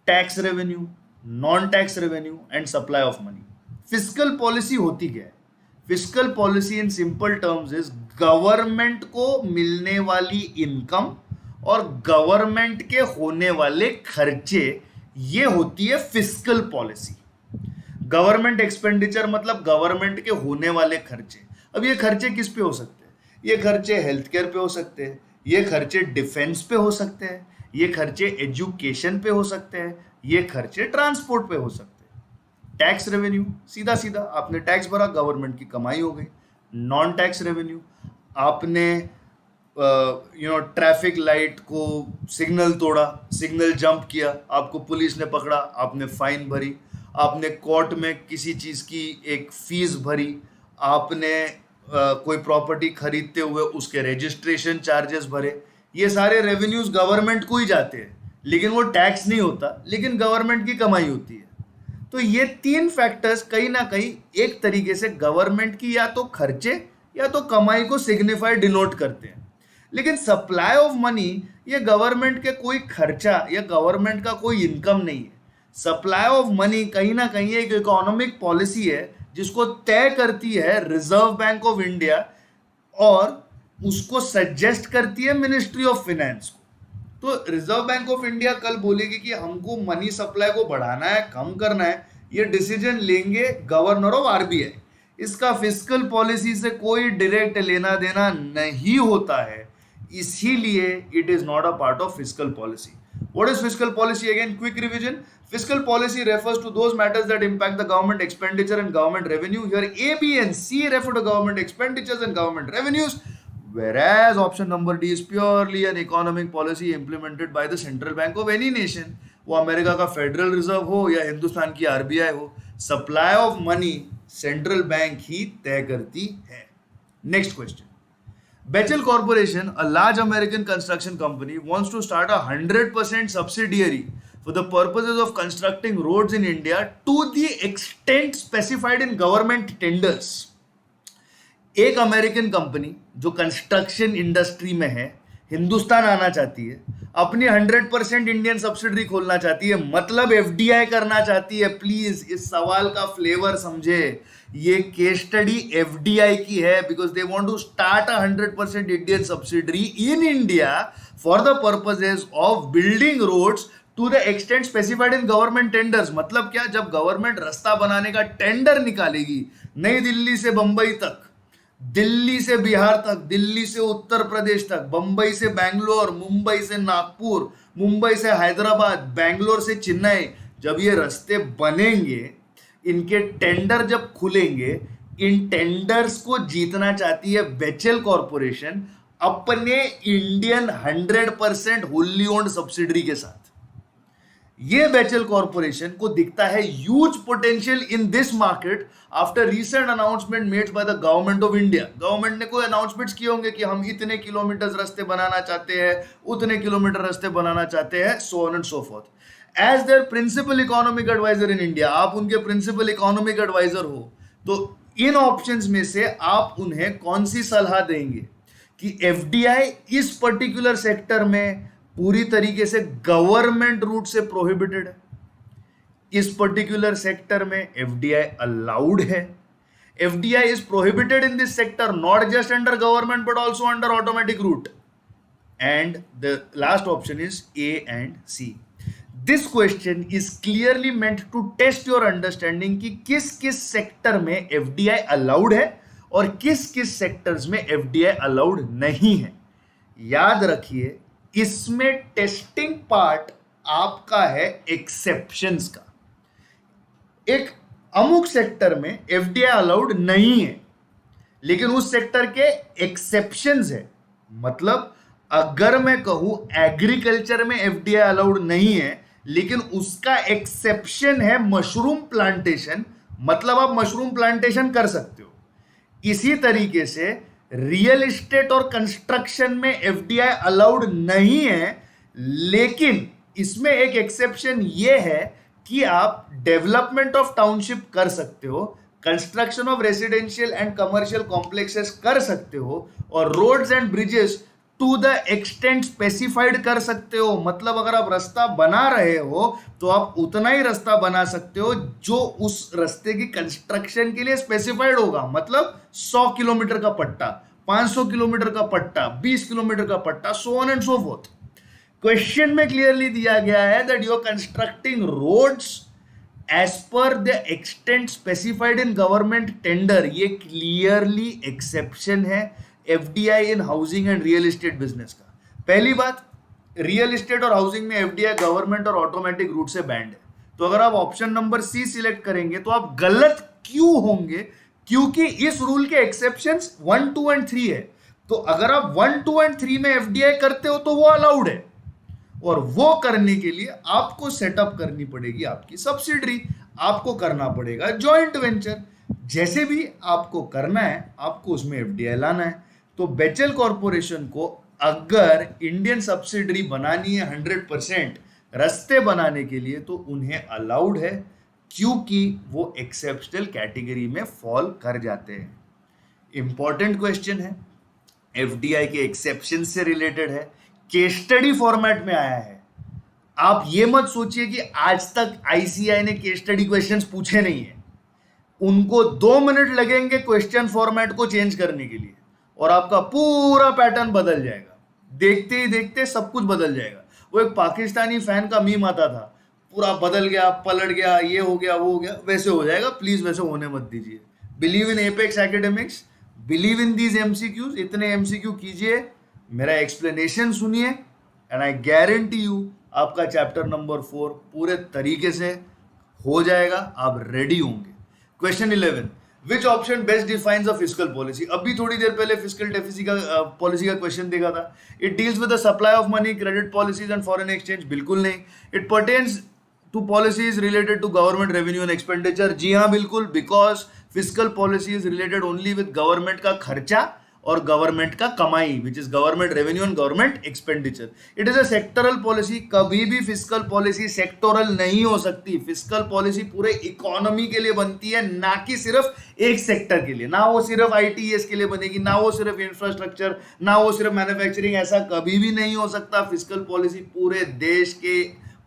tax revenue, non tax revenue and supply of money. Fiscal policy होती क्या है? Fiscal policy in simple terms is government को मिलने वाली income और government के होने वाले खर्चे, ये होती है फिस्कल पॉलिसी. गवर्नमेंट एक्सपेंडिचर मतलब गवर्नमेंट के होने वाले खर्चे। अब ये खर्चे किस पे हो सकते हैं? ये खर्चे हेल्थ केयर पे हो सकते हैं, ये खर्चे डिफेंस पे हो सकते हैं, ये खर्चे एजुकेशन पे हो सकते हैं, ये खर्चे ट्रांसपोर्ट पे हो सकते हैं। टैक्स रेवेन्यू, सीधा सीधा आपने टैक्स भरा, गवर्नमेंट की कमाई हो गई। नॉन टैक्स रेवेन्यू, आपने ट्रैफिक लाइट को सिग्नल तोड़ा, सिग्नल जंप किया, आपको पुलिस ने पकड़ा, आपने फाइन भरी, आपने कोर्ट में किसी चीज की एक फीस भरी, आपने कोई प्रॉपर्टी खरीदते हुए उसके रजिस्ट्रेशन चार्जेस भरे। ये सारे रेवेन्यूज गवर्नमेंट को ही जाते हैं, लेकिन वो टैक्स नहीं होता, लेकिन गवर्नमेंट की कमाई होती है। तो ये तीन फैक्टर्स कहीं ना कहीं एक तरीके से गवर्नमेंट की या तो खर्चे या तो कमाई को सिग्निफाई डिनोट करते हैं। लेकिन सप्लाई ऑफ मनी ये गवर्नमेंट के कोई खर्चा या गवर्नमेंट का कोई इनकम नहीं है। सप्लाई ऑफ मनी कहीं ना कहीं एक इकोनॉमिक पॉलिसी है जिसको तय करती है रिजर्व बैंक ऑफ इंडिया, और उसको सजेस्ट करती है मिनिस्ट्री ऑफ फाइनेंस को। तो रिजर्व बैंक ऑफ इंडिया कल बोलेगी कि हमको मनी सप्लाई को बढ़ाना है, कम करना है, ये डिसीजन लेंगे गवर्नर ऑफ आरबीआई। इसका फिस्कल पॉलिसी से कोई डायरेक्ट लेना देना नहीं होता है, इसीलिए it is not a part of fiscal policy. What is fiscal policy? Again, quick revision. Fiscal policy refers to those matters that impact the government expenditure and government revenue. Here, A, B, and C refer to government expenditures and government revenues, whereas option number D is purely an economic policy implemented by the central bank of any nation. वो America का Federal Reserve हो या हिंदुस्तान की RBI हो, supply of money central bank ही तय करती है। Next question. Bechtel Corporation, a large American construction company, wants to start a 100% subsidiary for the purposes of constructing roads in India to the extent specified in government tenders. एक American company जो construction industry में है, हिंदुस्तान आना चाहती है, अपनी 100% Indian subsidiary खोलना चाहती है, मतलब एफडीआई करना चाहती है। प्लीज इस सवाल का फ्लेवर समझे, ये केस स्टडी एफडीआई की है, because they want to start a 100% Indian subsidiary in India for the purposes of building roads to the extent specified in government tenders. मतलब क्या, जब गवर्नमेंट रास्ता बनाने का टेंडर निकालेगी, नई दिल्ली से बंबई तक, दिल्ली से बिहार तक, दिल्ली से उत्तर प्रदेश तक, बंबई से बैंगलोर, मुंबई से नागपुर, मुंबई से हैदराबाद, बैंगलोर से चेन्नई, जब ये रास्ते बनेंगे, इनके टेंडर जब खुलेंगे, इन टेंडर्स को जीतना चाहती है बेचेल कॉर्पोरेशन अपने इंडियन 100% होली ओन्ड सब्सिडरी के साथ। ये बेचेल कॉर्पोरेशन को दिखता है huge potential in this market after recent announcement made by the government of India. Government ने कोई अनाउंसमेंट्स किए होंगे कि हम इतने किलोमीटर रास्ते बनाना चाहते हैं, उतने किलोमीटर रास्ते बनाना चाहते हैं, so on and so forth. As their principal economic adviser in India, आप उनके प्रिंसिपल इकोनॉमिक एडवाइजर हो, तो इन ऑप्शंस में से आप उन्हें कौन सी सलाह देंगे कि एफडीआई इस पर्टिकुलर सेक्टर में पूरी तरीके से गवर्नमेंट रूट से प्रोहिबिटेड है, इस पर्टिकुलर सेक्टर में एफडीआई अलाउड है, FDI is prohibited in this sector not just under government but also under automatic route, and the last option is A and C. This question is clearly meant to test your understanding कि किस किस sector में FDI allowed है और किस किस sectors में FDI allowed नहीं है। याद रखिए, इसमें टेस्टिंग पार्ट आपका है एक्सेप्शंस का। एक अमुक सेक्टर में एफडीआई अलाउड नहीं है, लेकिन उस सेक्टर के एक्सेप्शंस है। मतलब अगर मैं कहूं एग्रीकल्चर में एफडीआई अलाउड नहीं है, लेकिन उसका एक्सेप्शन है मशरूम प्लांटेशन, मतलब आप मशरूम प्लांटेशन कर सकते हो। इसी तरीके से रियल एस्टेट और कंस्ट्रक्शन में एफडीआई अलाउड नहीं है, लेकिन इसमें एक एक्सेप्शन यह है कि आप डेवलपमेंट ऑफ टाउनशिप कर सकते हो, construction of residential and commercial complexes कर सकते हो, और roads and bridges to the extent specified कर सकते हो। मतलब अगर आप रास्ता बना रहे हो तो आप उतना ही रास्ता बना सकते हो जो उस रास्ते की कंस्ट्रक्शन के लिए स्पेसिफाइड होगा। मतलब 100 किलोमीटर का पट्टा, 500 किलोमीटर का पट्टा, 20 किलोमीटर का पट्टा, so on and so forth. Question में क्लियरली दिया गया है that you are constructing roads as per the extent specified in government tender, ये क्लियरली एक्सेप्शन है FDI in housing and real estate business का। पहली बात, रियल एस्टेट और हाउसिंग में एफडीआई गवर्नमेंट और ऑटोमेटिक रूट से बैंड है। तो अगर आप ऑप्शन नंबर सी सिलेक्ट करेंगे तो आप गलत क्यों होंगे? क्योंकि इस रूल के एक्सेप्शंस 1, 2 एंड 3 है। तो अगर आप 1, 2 एंड 3 में एफडीआई करते हो तो वो अलाउड है, और वो करने के लिए आपको सेटअप करनी पड़ेगी आपकी सब्सिडरी, आपको करना पड़ेगा जॉइंट वेंचर। जैसे भी आपको करना है, आपको उसमें एफडीआई लाना है। तो बेचेल कॉर्पोरेशन को अगर इंडियन सब्सिडरी बनानी है 100% रस्ते बनाने के लिए, तो उन्हें अलाउड है, क्योंकि वो एक्सेप्शनल कैटेगरी में फॉल कर जाते हैं। इंपॉर्टेंट क्वेश्चन है, एफडीआई के एक्सेप्शन से रिलेटेड है, केस स्टडी फॉर्मेट में आया है। आप ये मत सोचिए कि आज तक आईसीआई ने केस स्टडी क्वेश्चंस पूछे नहीं है। उनको 2 मिनट लगेंगे क्वेश्चन फॉर्मेट को चेंज करने के लिए, और आपका पूरा पैटर्न बदल जाएगा। देखते ही देखते सब कुछ बदल जाएगा। वो एक पाकिस्तानी फैन का मीम आता था, पूरा बदल गया, पलट गया, ये हो गया, वो हो गया, वैसे हो जाएगा। प्लीज वैसे होने मत दीजिए। Believe in apex academics, believe in these MCQs. इतने एमसीक्यू कीजिए, मेरा एक्सप्लेनेशन सुनिए, एंड आई गारंटी यू आपका चैप्टर नंबर 4 पूरे तरीके से हो जाएगा, आप रेडी होंगे। Question 11, which option best defines a fiscal policy? अभी थोड़ी देर पहले फिस्कल डेफिसिट का पॉलिसी का क्वेश्चन देखा था। It deals with the supply of money, credit policies and foreign exchange? बिल्कुल नहीं। It pertains to policies related to government revenue and expenditure? जी हाँ, बिल्कुल, because fiscal policy is related only with government का खर्चा और गवर्नमेंट का कमाई, which is government revenue and government expenditure. It is a sectoral policy. कभी भी फिस्कल पॉलिसी सेक्टोरल नहीं हो सकती। फिस्कल पॉलिसी पूरे इकोनॉमी के लिए बनती है, ना कि सिर्फ एक सेक्टर के लिए। ना वो सिर्फ आईटीएस के लिए बनेगी, ना वो सिर्फ इंफ्रास्ट्रक्चर, ना वो सिर्फ मैन्युफैक्चरिंग। ऐसा कभी भी नहीं हो सकता। फिस्कल पॉलिसी पूरे देश के,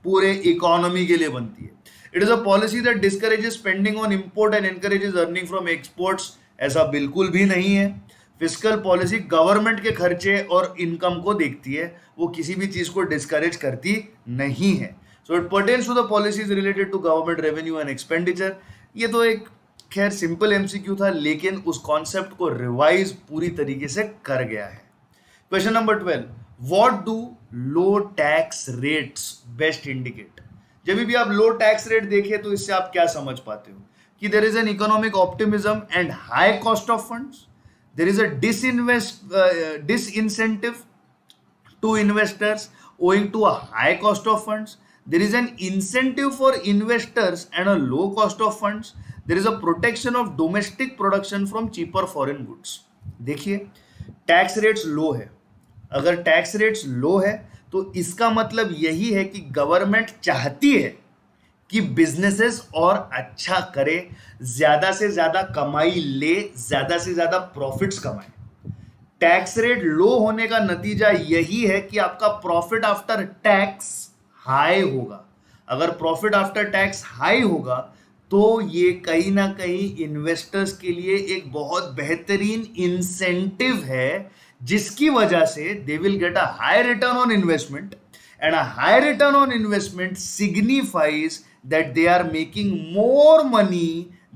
पूरे इकोनॉमी के लिए बनती है। It is a policy that discourages spending on import and encourages earning from exports? ऐसा बिल्कुल भी नहीं है। फिस्कल पॉलिसी गवर्नमेंट के खर्चे और इनकम को देखती है, वो किसी भी चीज को डिस्करेज करती नहीं है। So it pertains to the policies related to government revenue and expenditure. ये तो एक खैर सिंपल एमसीक्यू था, लेकिन उस कॉन्सेप्ट को रिवाइज पूरी तरीके से कर गया है। Question number 12, what do low tax rates best indicate? जब भी आप लो टैक्स रेट देखें तो इससे आप क्या समझ पाते हो? कि there is an economic optimism and high cost of funds, there is a disincentive to investors owing to a high cost of funds. There is an incentive for investors and a low cost of funds. There is a protection of domestic production from cheaper foreign goods. देखिए, tax rates लो है। अगर tax rates लो है तो इसका मतलब यही है कि गवर्नमेंट चाहती है कि बिजनेसेस और अच्छा करे, ज्यादा से ज्यादा कमाई ले, ज्यादा से ज्यादा प्रॉफिट्स कमाए। टैक्स रेट लो होने का नतीजा यही है कि आपका प्रॉफिट आफ्टर टैक्स हाई होगा। अगर प्रॉफिट आफ्टर टैक्स हाई होगा तो ये कहीं ना कहीं इन्वेस्टर्स के लिए एक बहुत बेहतरीन इंसेंटिव है, जिसकी वजह से they will get a high return on investment, and a high return on investment signifies that they are making more money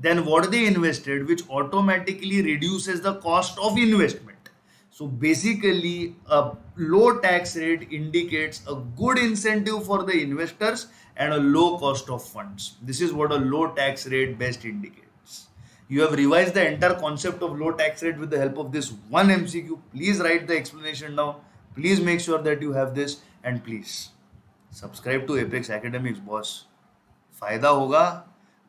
than what they invested, which automatically reduces the cost of investment. So basically a low tax rate indicates a good incentive for the investors and a low cost of funds. This is what a low tax rate best indicates. You have revised the entire concept of low tax rate with the help of this one MCQ. Please write the explanation down. Please make sure that you have this. And please subscribe to Apex Academics boss. फायदा होगा,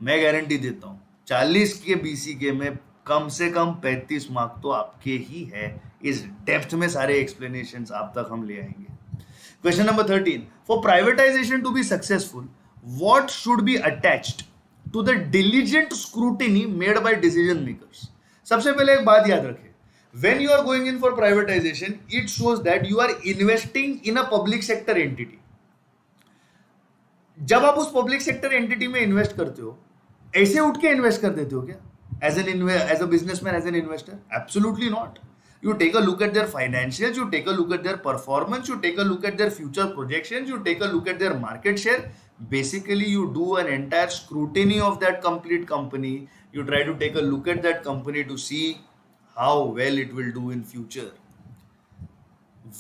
मैं guarantee देता हूँ। 40 के BC के में कम से कम 35 mark तो आपके ही है। इस डेप्थ में सारे एक्सप्लेनेशंस आप तक हम ले आएंगे। Question number 13, for privatisation to be successful what should be attached to the diligent scrutiny made by decision makers? सबसे पहले एक बात याद रखें, when you are going in for privatization, it shows that you are investing in a public sector entity. जब आप उस public sector entity में इन्वेस्ट करते हो, ऐसे उठ के इन्वेस्ट कर देते हो क्या? As a businessman, as an investor? Absolutely not. You take a look at their financials, you take a look at their performance, you take a look at their future projections, you take a look at their market share. Basically, you do an entire scrutiny of that complete company. You try to take a look at that company to see how well it will do in future.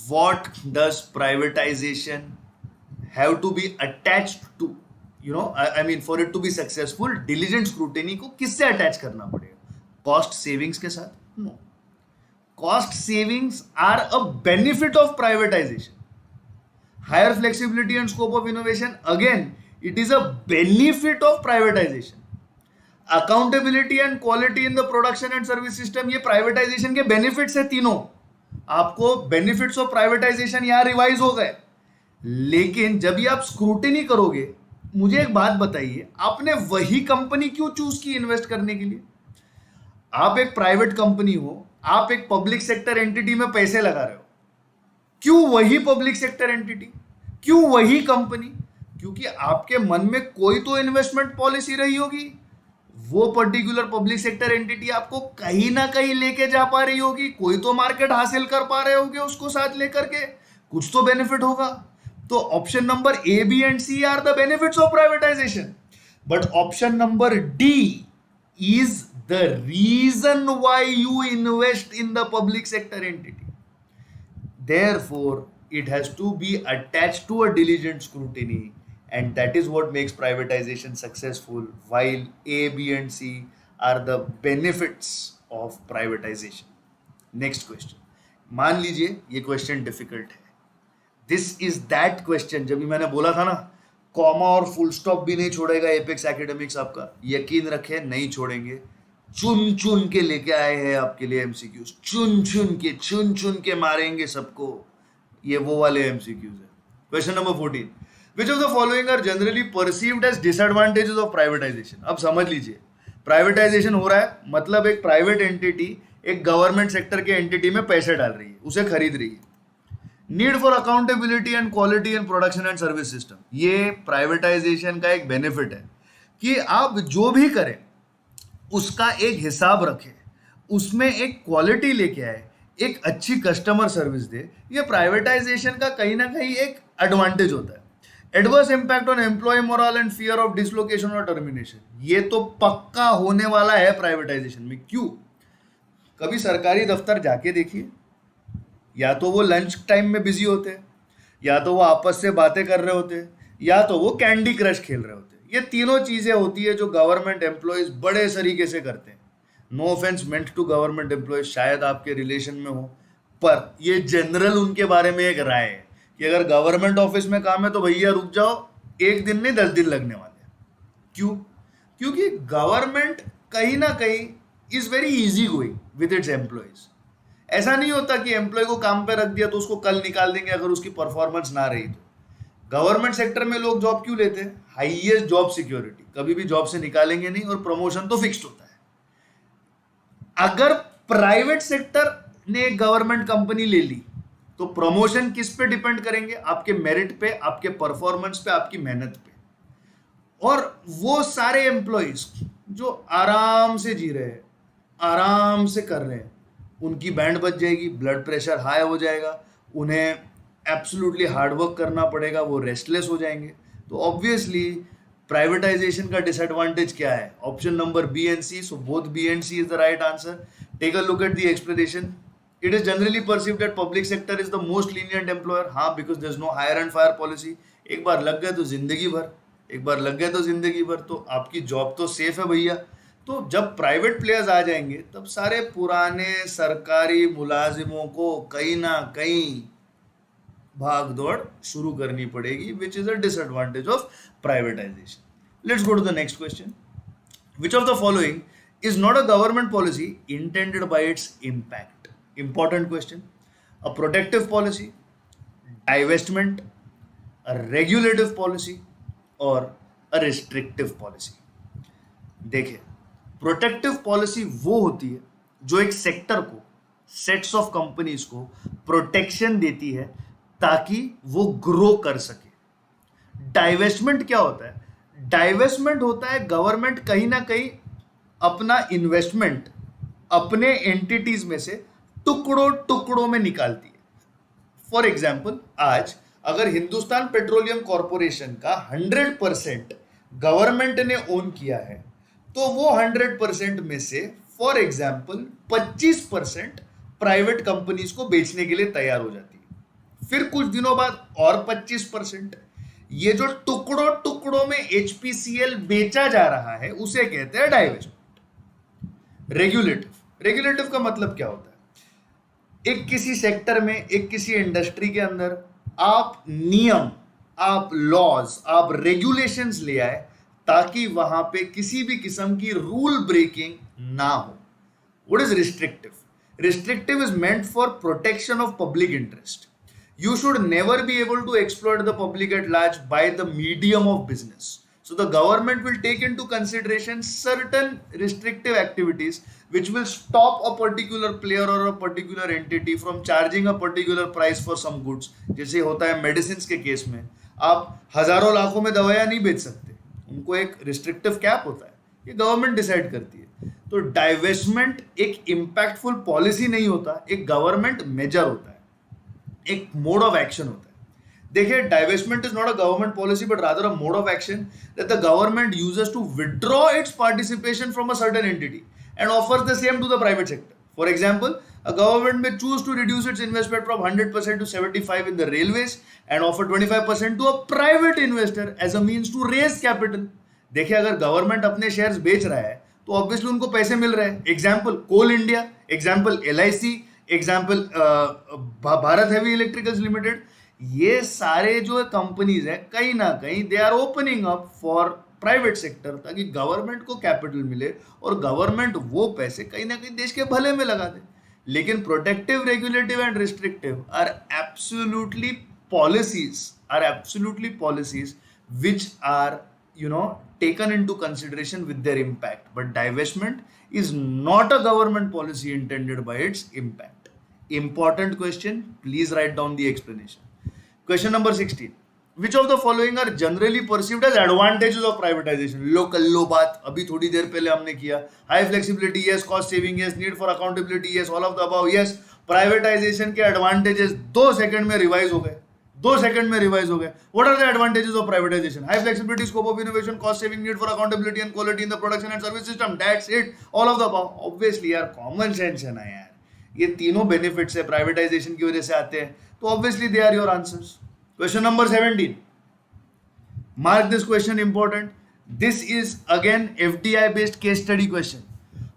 What does privatization have to be attached to? I mean, for it to be successful, diligent scrutiny को किससे attach करना पड़ेगा? Cost savings के साथ? No. Cost savings are a benefit of privatization. Higher flexibility and scope of innovation, again, it is a benefit of privatization. Accountability and quality in the production and service system, ये privatization के benefits है तीनों. आपको benefits of privatization यहाँ revise हो गए. लेकिन जब ये आप स्क्रूटिनी करोगे, मुझे एक बात बताइए, आपने वही कंपनी क्यों चूज की इन्वेस्ट करने के लिए? आप एक प्राइवेट कंपनी हो, आप एक पब्लिक सेक्टर एंटिटी में पैसे लगा रहे हो. क्यों वही पब्लिक सेक्टर एंटिटी? क्यों वही कंपनी? क्योंकि आपके मन में कोई तो इन्वेस्टमेंट पॉलिसी रही होगी. वो पर्टिकुलर पब्लिक सेक्टर एंटिटी आपको कहीं ना कहीं लेके जा पा रही होगी. कोई तो मार्केट हासिल कर पा रहे होगे उसको साथ लेकर के. कुछ तो बेनिफिट होगा. तो option number A, B and C are the benefits of privatisation. But option number D is the reason why you invest in the public sector entity. Therefore, it has to be attached to a diligent scrutiny, and that is what makes privatization successful, while A, B and C are the benefits of privatization. Next question. मान लीजिए ये question difficult है. This is that question, जब भी मैंने बोला था ना, कॉमा और फुल स्टॉप भी नहीं छोड़ेगा एपेक्स एकेडमिक्स आपका, यकीन रखे नहीं छोड़ेंगे. चुन चुन के लेके आए हैं आपके लिए एमसीक्यूज. चुन चुन के मारेंगे सबको. ये वो वाले एमसीक्यूज है. Question number 14. Which of the following are generally perceived as disadvantages of privatisation? अब समझ लीजिए, प्राइवेटाइजेशन हो रहा है मतलब एक प्राइवेट एंटिटी एक गवर्नमेंट सेक्टर के एंटिटी में पैसे डाल रही है, उसे खरीद रही है. Need for accountability and quality in production and service system, ये प्राइवेटाइजेशन का एक बेनिफिट है कि आप जो भी करें उसका एक हिसाब रखें, उसमें एक क्वालिटी लेके आए, एक अच्छी कस्टमर सर्विस दे. ये प्राइवेटाइजेशन का कहीं ना कहीं एक एडवांटेज होता है. Adverse impact on employee morale and fear of dislocation और टर्मिनेशन, ये तो पक्का होने वाला है प्राइवेटाइजेशन में. क्यों? कभी सरकारी दफ्तर जाके देखिए, या तो वो लंच टाइम में बिजी होते हैं, या तो वो आपस से बातें कर रहे होते हैं, या तो वो कैंडी क्रश खेल रहे होते हैं. ये तीनों चीजें होती है जो गवर्नमेंट एम्प्लॉयज बड़े तरीके से करते हैं. No offence meant to government employees, शायद आपके रिलेशन में हो, पर ये जनरल उनके बारे में एक राय है कि अगर गवर्नमेंट ऑफिस में काम है तो भैया रुक जाओ, 1 दिन नहीं 10 दिन लगने वाले हैं. क्यों? क्योंकि गवर्नमेंट कहीं ना कहीं is very easy going with its employees. ऐसा नहीं होता कि एम्प्लॉय को काम पे रख दिया तो उसको कल निकाल देंगे अगर उसकी परफॉर्मेंस ना रही तो. गवर्नमेंट सेक्टर में लोग जॉब क्यों लेते हैं? हाईएस्ट जॉब सिक्योरिटी, कभी भी जॉब से निकालेंगे नहीं, और प्रमोशन तो फिक्स्ड होता है. अगर प्राइवेट सेक्टर ने गवर्नमेंट कंपनी ले ली तो प्रमोशन किस पे डिपेंड करेंगे? आपके मेरिट पे, आपके परफॉर्मेंस पे, आपकी मेहनत पे. और वो सारे एम्प्लॉयज जो आराम से जी रहे हैं, आराम से कर रहे हैं, उनकी बैंड बच जाएगी, ब्लड प्रेशर हाई हो जाएगा, उन्हें एब्सोल्युटली हार्डवर्क करना पड़ेगा, वो रेस्टलेस हो जाएंगे. तो ऑब्वियसली प्राइवेटाइजेशन का डिसएडवांटेज क्या है? Option number B and C. So both B and C is the right answer. Take a look at the explanation. It is generally perceived that public sector is the most lenient employer. हाँ, because there is no hire and fire policy. एक बार लग गए तो जिंदगी भर, एक बार लग गए तो जिंदगी भर, तो आपकी जॉब तो सेफ है भैया. तो जब प्राइवेट प्लेयर्स आ जाएंगे तब सारे पुराने सरकारी मुलाजिमों को कहीं ना कहीं भाग दौड़ शुरू करनी पड़ेगी, which is a disadvantage of privatisation. Let's go to the next question. Which of the following is not a government policy intended by its impact? Important question. A protective policy, divestment, a regulative policy और a restrictive policy. देखिए, protective policy वो होती है जो एक sector को, sets of companies को protection देती है ताकि वो ग्रो कर सके. डाइवेस्टमेंट क्या होता है? डाइवेस्टमेंट होता है गवर्नमेंट कहीं ना कहीं अपना इन्वेस्टमेंट अपने एंटिटीज में से टुकड़ों टुकड़ों में निकालती है। फॉर एग्जाम्पल, आज अगर हिंदुस्तान पेट्रोलियम कॉरपोरेशन का 100% गवर्नमेंट ने ओन किया है, तो वो 100% में से फॉर एग्जाम्पल 25% प्राइवेट कंपनीज को बेचने के लिए तैयार हो जाती है। फिर कुछ दिनों बाद और 25%। ये जो टुकड़ों टुकड़ों में एचपीसीएल बेचा जा रहा है उसे कहते हैं डाइवेस्टमेंट। रेगुलेटिव का मतलब क्या होता है? एक किसी सेक्टर में, एक किसी इंडस्ट्री के अंदर आप नियम, आप लॉज, आप रेगुलेशंस ले आए ताकि वहां पे किसी भी किस्म की रूल ब्रेकिंग ना हो। What is restrictive? Restrictive is meant for protection of public interest. You should never be able to exploit the public at large by the medium of business. So the government will take into consideration certain restrictive activities which will stop a particular player or a particular entity from charging a particular price for some goods. जैसे होता है medicine के case में, आप हजारों लाखों में दवाइयां नहीं बेच सकते, उनको एक रिस्ट्रिक्टिव कैप होता है, ये गवर्नमेंट डिसाइड करती है। तो डाइवेस्टमेंट एक इंपैक्टफुल पॉलिसी नहीं होता, एक गवर्नमेंट मेजर होता है, एक मोड ऑफ एक्शन होता है। देखिए, divestment is not a government policy but rather a mode of action that the government uses to withdraw its participation from a certain entity and offers the same to the private sector. For example, a government may choose to reduce its investment from 100% to 75% in the railways and offer 25% to a private investor as a means to raise capital. देखिए, अगर government अपने shares बेच रहा है तो obviously उनको पैसे मिल रहे हैं। Example Coal India, example LIC, example Bharat Heavy Electricals Limited. ये सारे जो कंपनीज है कहीं ना कहीं they are opening up for private sector ताकि गवर्नमेंट को कैपिटल मिले और गवर्नमेंट वो पैसे कहीं ना कहीं देश के भले में लगा दे। लेकिन protective, regulative and restrictive are absolutely policies which are taken into consideration with their impact, but divestment is not a government policy intended by its impact. Important question, please write down the explanation. Question number 16, which of the following are generally perceived as advantages of privatization? लो बात अभी थोड़ी देर पहले हमने किया। High flexibility yes, cost saving yes, need for accountability yes, all of the above yes. Privatization के advantages 2 second में रिवाइज हो गए, 2 सेकंड में रिवाइज हो गए। What are the advantages of privatization? High flexibility, scope of innovation, cost saving, need for accountability and quality in the production and service system. That's it, all of the above. Obviously यार, common sense है ना यार, ये तीनों benefits है privatisation की वजह से आते हैं, तो obviously they are your answers. Question number 17, mark this question important. This is again FDI based case study question.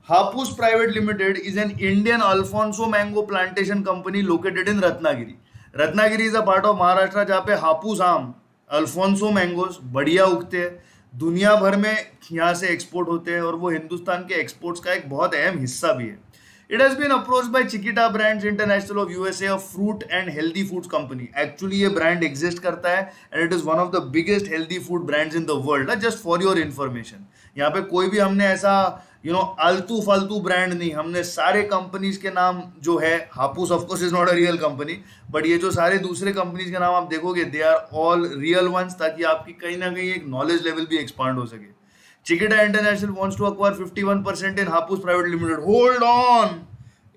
Hapus Private Limited is an Indian Alfonso mango plantation company located in Ratnagiri. Ratnagiri is a part of Maharashtra जहाँ पे हापुस आम, Alfonso mangoes बढ़िया उगते हैं, दुनिया भर में यहाँ से एक्सपोर्ट होते हैं और वो हिंदुस्तान के एक्सपोर्ट्स का एक बहुत अहम हिस्सा भी है। It has been approached by Chiquita Brands International of USA, a fruit and healthy foods company. Actually ये brand exist करता है and it is one of the biggest healthy food brands in the world. Just for your information. यहाँ पे कोई भी हमने ऐसा आलतू फालतू ब्रांड नहीं, हमने सारे कंपनीज के नाम जो है, Hapus of course is not a real company, but ये जो सारे दूसरे कंपनीज के नाम आप देखोगे they are all real ones, ताकि आपकी कहीं ना कहीं एक नॉलेज लेवल भी एक्सपांड हो सके। Chiquita International wants to acquire 51% in Hapus Private Limited. Hold on,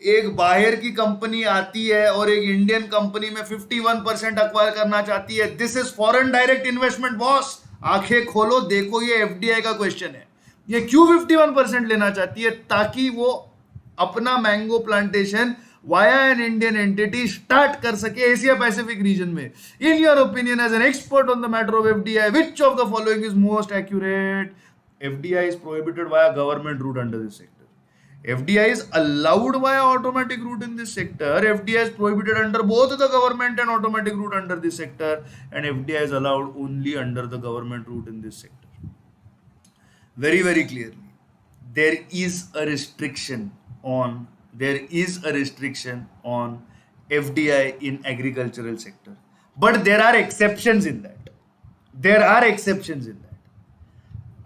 एक बाहर की कंपनी आती है और एक इंडियन कंपनी में 51% अक्वायर करना चाहती है। This is foreign direct investment boss. आंखें खोलो, देखो, ये एफडीआई का क्वेश्चन है। ये क्यों 51% लेना चाहती है? ताकि वो अपना mango plantation via an Indian entity start कर सके एशिया पैसिफिक रीजन में। In your opinion as an expert on the matter of FDI, which of the following is most accurate? FDI is prohibited via government route under this sector. FDI is allowed via automatic route in this sector. FDI is prohibited under both the government and automatic route under this sector, and FDI is allowed only under the government route in this sector. Very, very clearly, there is a restriction on FDI in agricultural sector, but there are exceptions in that.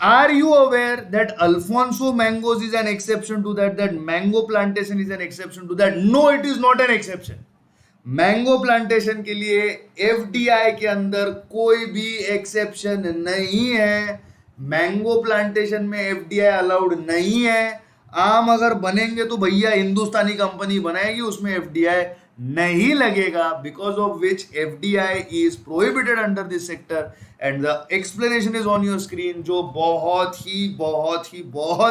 Are you aware that Alfonso mangoes is an exception to that? That mango plantation is an exception to that? No, it is not an exception. Mango plantation के लिए FDI के अंदर कोई भी exception नहीं है। Mango plantation में FDI allowed नहीं है। आम अगर बनेंगे तो भैया हिंदुस्तानी कंपनी बनाएगी, उसमें एफडीआई नहीं लगेगा, because of which FDI is prohibited under this sector and the explanation is on your screen, जो बहुत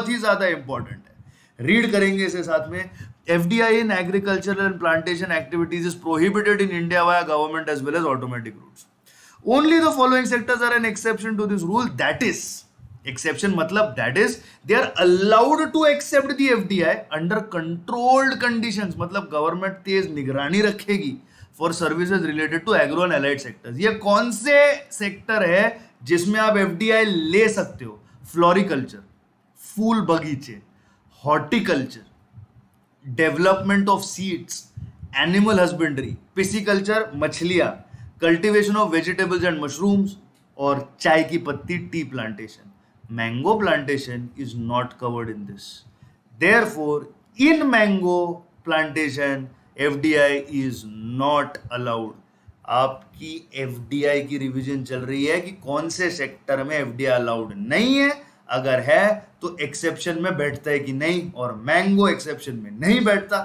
ही ज्यादा इंपॉर्टेंट है। रीड करेंगे इसे साथ में। FDI in agricultural and plantation activities is prohibited in India via government as well as automatic routes. Only the following sectors are an exception to this rule. That is, exception मतलब that is they are allowed to accept the FDI under controlled conditions, मतलब government तेज निगरानी रखेगी for services related to agro and allied sectors। ये कौन से sector है जिसमें आप FDI ले सकते हो? फ्लोरिकल्चर, फूल बगीचे, horticulture, development of seeds, animal husbandry, pisciculture मछलियां, cultivation of vegetables and mushrooms, और चाय की पत्ती tea plantation. Mango plantation is not covered in this, therefore in mango plantation FDI is not allowed. आपकी एफडीआई की revision चल रही है कि कौन से सेक्टर में एफडीआई अलाउड नहीं है, अगर है तो एक्सेप्शन में बैठता है कि नहीं, और मैंगो एक्सेप्शन में नहीं बैठता।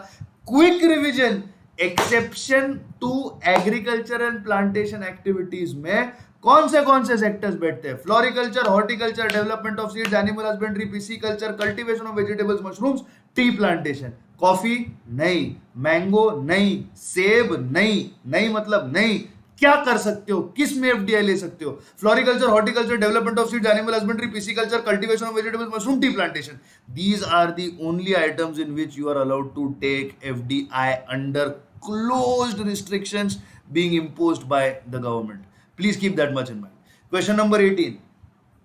Quick revision, exception to agriculture and plantation activities में कौन से सेक्टर्स बैठते हैं? Floriculture, horticulture, development of seeds, animal husbandry, pisciculture, cultivation of vegetables, mushrooms, tea plantation. Coffee नहीं, मैंगो नहीं, सेब नहीं, नहीं मतलब नहीं। क्या कर सकते हो, किस में एफडीआई ले सकते हो? Floriculture, horticulture, development of seeds, animal husbandry, pisciculture, cultivation of vegetables, mushroom, tea plantation. These are the only items in which you are allowed to take FDI under closed restrictions being imposed by the government. Please keep that much in mind. Question number 18.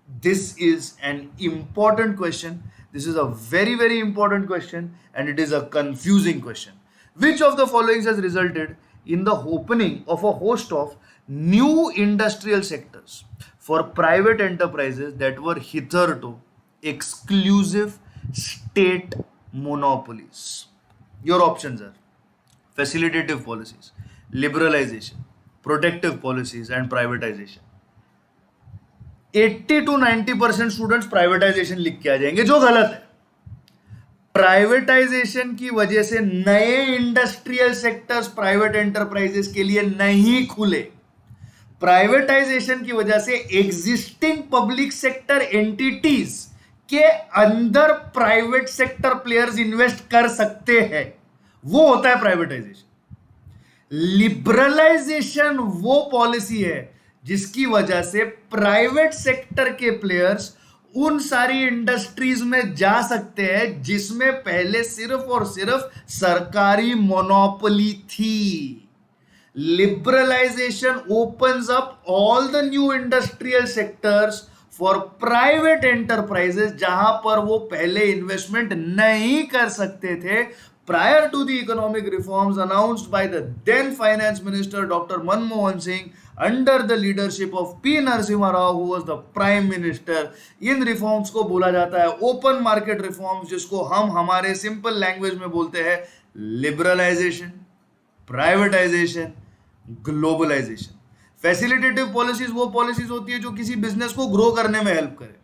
This is an important question. This is a very important question, and it is a confusing question. Which of the following has resulted in the opening of a host of new industrial sectors for private enterprises that were hitherto exclusive state monopolies? Your options are facilitative policies, liberalization, protective policies, and privatization. 80 to 90% students privatisation लिख के आ जाएंगे, जो गलत है। Privatisation की वजह से नए इंडस्ट्रियल सेक्टर्स प्राइवेट एंटरप्राइजेस के लिए नहीं खुले। प्राइवेटाइजेशन की वजह से एग्जिस्टिंग पब्लिक सेक्टर एंटिटीज के अंदर प्राइवेट सेक्टर प्लेयर्स इन्वेस्ट कर सकते हैं, वो होता है प्राइवेटाइजेशन। लिबरलाइजेशन वो पॉलिसी है जिसकी वजह से प्राइवेट सेक्टर के प्लेयर्स उन सारी इंडस्ट्रीज में जा सकते हैं जिसमें पहले सिर्फ और सिर्फ सरकारी मोनोपोली थी। Liberalization opens up all the new industrial sectors for private enterprises, जहां पर वो पहले इन्वेस्टमेंट नहीं कर सकते थे। Prior to the economic reforms announced by the then Finance Minister Dr. Manmohan Singh under the leadership of P. Narasimha Rao, who was the Prime Minister, in reforms को बोला जाता है ओपन मार्केट रिफॉर्म्स, जिसको हम हमारे simple language में बोलते हैं liberalization, privatization, globalization. Facilitative policies वो पॉलिसीज होती है जो किसी बिजनेस को ग्रो करने में हेल्प करे।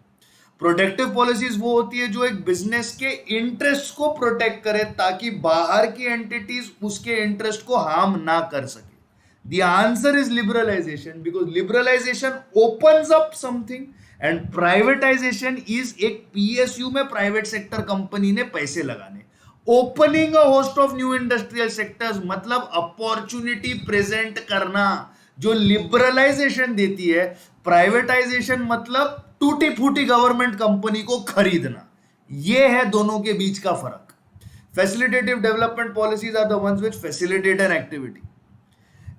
प्रोटेक्टिव पॉलिसीज वो होती है जो एक बिजनेस के इंटरेस्ट को प्रोटेक्ट करे ताकि बाहर की एंटिटीज उसके इंटरेस्ट को हार्म ना कर सके। The answer is liberalization, because liberalization opens up something and privatization is एक पीएसयू में प्राइवेट सेक्टर कंपनी ने पैसे लगाने। Opening a host of new industrial sectors मतलब अपॉर्चुनिटी प्रेजेंट करना, जो लिबरलाइजेशन देती है। प्राइवेटाइजेशन मतलब टूटी फूटी गवर्नमेंट कंपनी को खरीदना। यह है दोनों के बीच का फर्क। Facilitative development policies are the ones which facilitate an activity.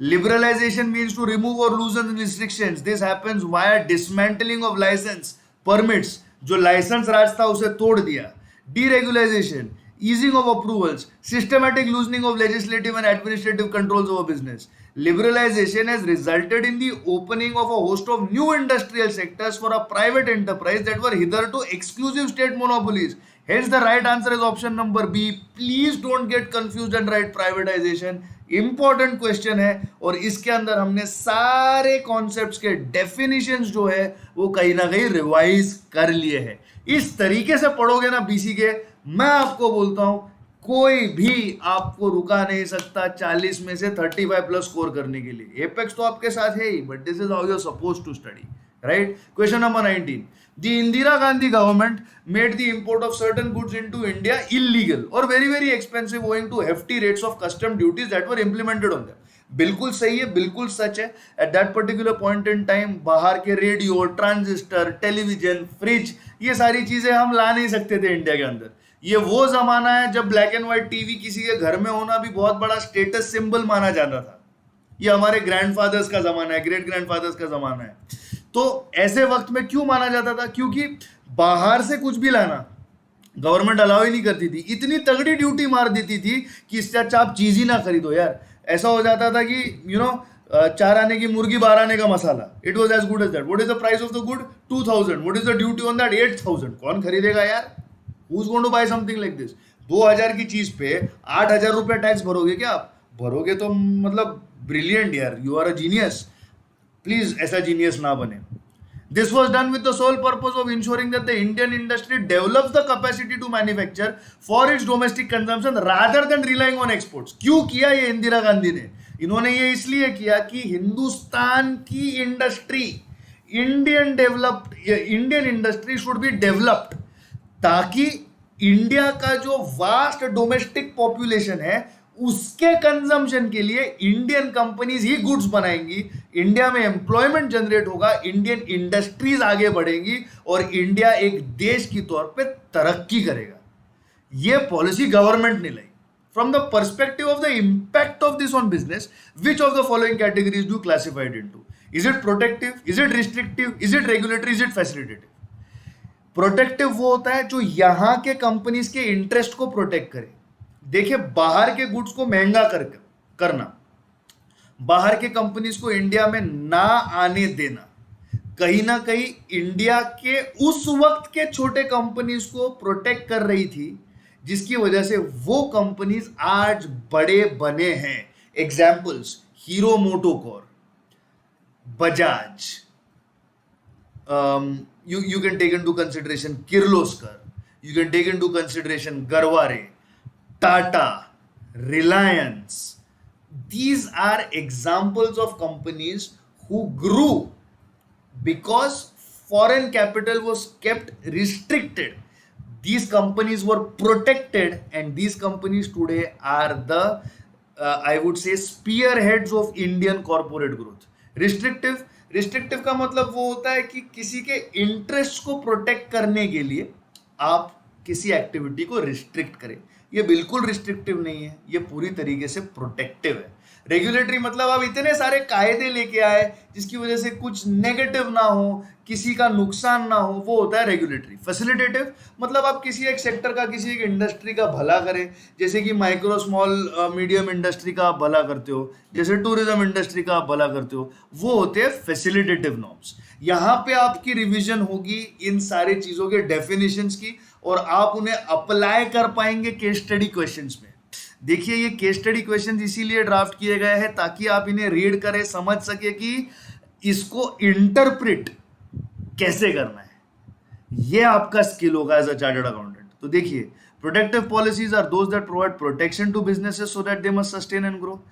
Liberalization means to remove or loosen restrictions. This happens via dismantling of license, permits, जो लाइसेंस राज था उसे तोड़ दिया। Deregulation, easing of approvals, systematic loosening of legislative and administrative controls over business. Liberalization has resulted in the opening of a host of new industrial sectors for a private enterprise that were hitherto exclusive state monopolies. Hence the right answer is option number B. Please don't get confused and write privatization. Important question है और इसके अंदर हमने सारे concepts के definitions जो है वो कहीं ना कहीं रिवाइज कर लिए हैं। इस तरीके से पढ़ोगे ना बीसी के, मैं आपको बोलता हूं कोई भी आपको रुका नहीं सकता 40 में से 35 प्लस स्कोर करने के लिए। एपेक्स तो आपके साथ है ही, but this is how you are suppose to study, right? Question number 19, the Indira Gandhi government made the import of certain goods into India illegal or very very expensive owing to hefty rates of custom duties that were implemented on them. बिल्कुल सही है, बिल्कुल सच है। At that particular point in time बाहर के radio, transistor, television, fridge, ये सारी चीजें हम ला नहीं सकते थे इंडिया के अंदर। ये वो जमाना है जब ब्लैक एंड व्हाइट टीवी किसी के घर में होना भी बहुत बड़ा स्टेटस सिंबल माना जाता था। ये हमारे ग्रैंडफादर्स का जमाना है, ग्रेट ग्रैंडफादर्स का जमाना है। तो ऐसे वक्त में क्यों माना जाता था? क्योंकि बाहर से कुछ भी लाना गवर्नमेंट अलाउ ही नहीं करती थी। इतनी तगड़ी ड्यूटी मार देती थी कि इससे अच्छा आप चीज ही ना खरीदो यार। ऐसा हो जाता था कि चार आने की मुर्गी 12 आने का मसाला, it was as good as that. What is the price of the good? 2000। What is the duty on that? 8000। कौन खरीदेगा यार? Who is going to buy something like this? 2000 की चीज पे 8000 रुपए टैक्स भरोगे क्या आप? भरोगे तो मतलब ब्रिलियंट यार, you are a genius. Please ऐसा जीनियस ना बने। This was done with the sole purpose of ensuring that the Indian industry develops the capacity to manufacture for its domestic consumption rather than relying on exports. क्यों किया ये इंदिरा गांधी ने? इन्होंने ये इसलिए किया कि हिंदुस्तान की industry, Indian industry should be developed, ताकि इंडिया का जो वास्ट डोमेस्टिक पॉपुलेशन है उसके कंजम्पशन के लिए इंडियन कंपनीज ही गुड्स बनाएंगी, इंडिया में एम्प्लॉयमेंट जनरेट होगा, इंडियन इंडस्ट्रीज आगे बढ़ेंगी और इंडिया एक देश की तौर पे तरक्की करेगा। ये पॉलिसी गवर्नमेंट ने लाई। From the perspective of the impact of this on business, which of the following categories do classified into? Is it protective? Is it restrictive? Is it regulatory? Is it facilitative? Protective वो होता है जो यहां के companies के interest को protect करे। देखिए, बाहर के गुड्स को महंगा करना, बाहर के कंपनीज को इंडिया में ना आने देना, कहीं ना कहीं इंडिया के उस वक्त के छोटे कंपनीज को प्रोटेक्ट कर रही थी, जिसकी वजह से वो कंपनीज आज बड़े बने हैं। Examples: Hero MotoCorp, Bajaj, you can take into consideration Kirloskar, you can take into consideration Garware, Tata, Reliance. These are examples of companies who grew because foreign capital was kept restricted. These companies were protected, and these companies today are the I would say spearheads of Indian corporate growth. Restrictive का मतलब वो होता है कि किसी के interest को protect करने के लिए आप किसी एक्टिविटी को रिस्ट्रिक्ट करें। ये बिल्कुल रिस्ट्रिक्टिव नहीं है, ये पूरी तरीके से प्रोटेक्टिव है। रेगुलेटरी मतलब आप इतने सारे कायदे लेके आए जिसकी वजह से कुछ नेगेटिव ना हो, किसी का नुकसान ना हो, वो होता है रेगुलेटरी। फैसिलिटेटिव मतलब आप किसी एक सेक्टर का, किसी एक इंडस्ट्री का भला करें, जैसे कि माइक्रो स्मॉल मीडियम इंडस्ट्री का आप भला करते हो, जैसे टूरिज्म इंडस्ट्री का आप भला करते हो, वो होते हैं फैसिलिटेटिव नॉर्म्स। यहाँ पे आपकी रिविजन होगी इन सारी चीजों के डेफिनेशंस की, और आप उन्हें अप्लाई कर पाएंगे केस स्टडी क्वेश्चंस में। देखिए, ये केस स्टडी क्वेश्चंस इसीलिए ड्राफ्ट किए गए हैं ताकि आप इन्हें रीड करें, समझ सके कि इसको इंटरप्रेट कैसे करना है। ये आपका स्किल होगा एज अ चार्टर्ड अकाउंटेंट। तो देखिए, protective policies are those that provide protection to businesses so that they must sustain and grow.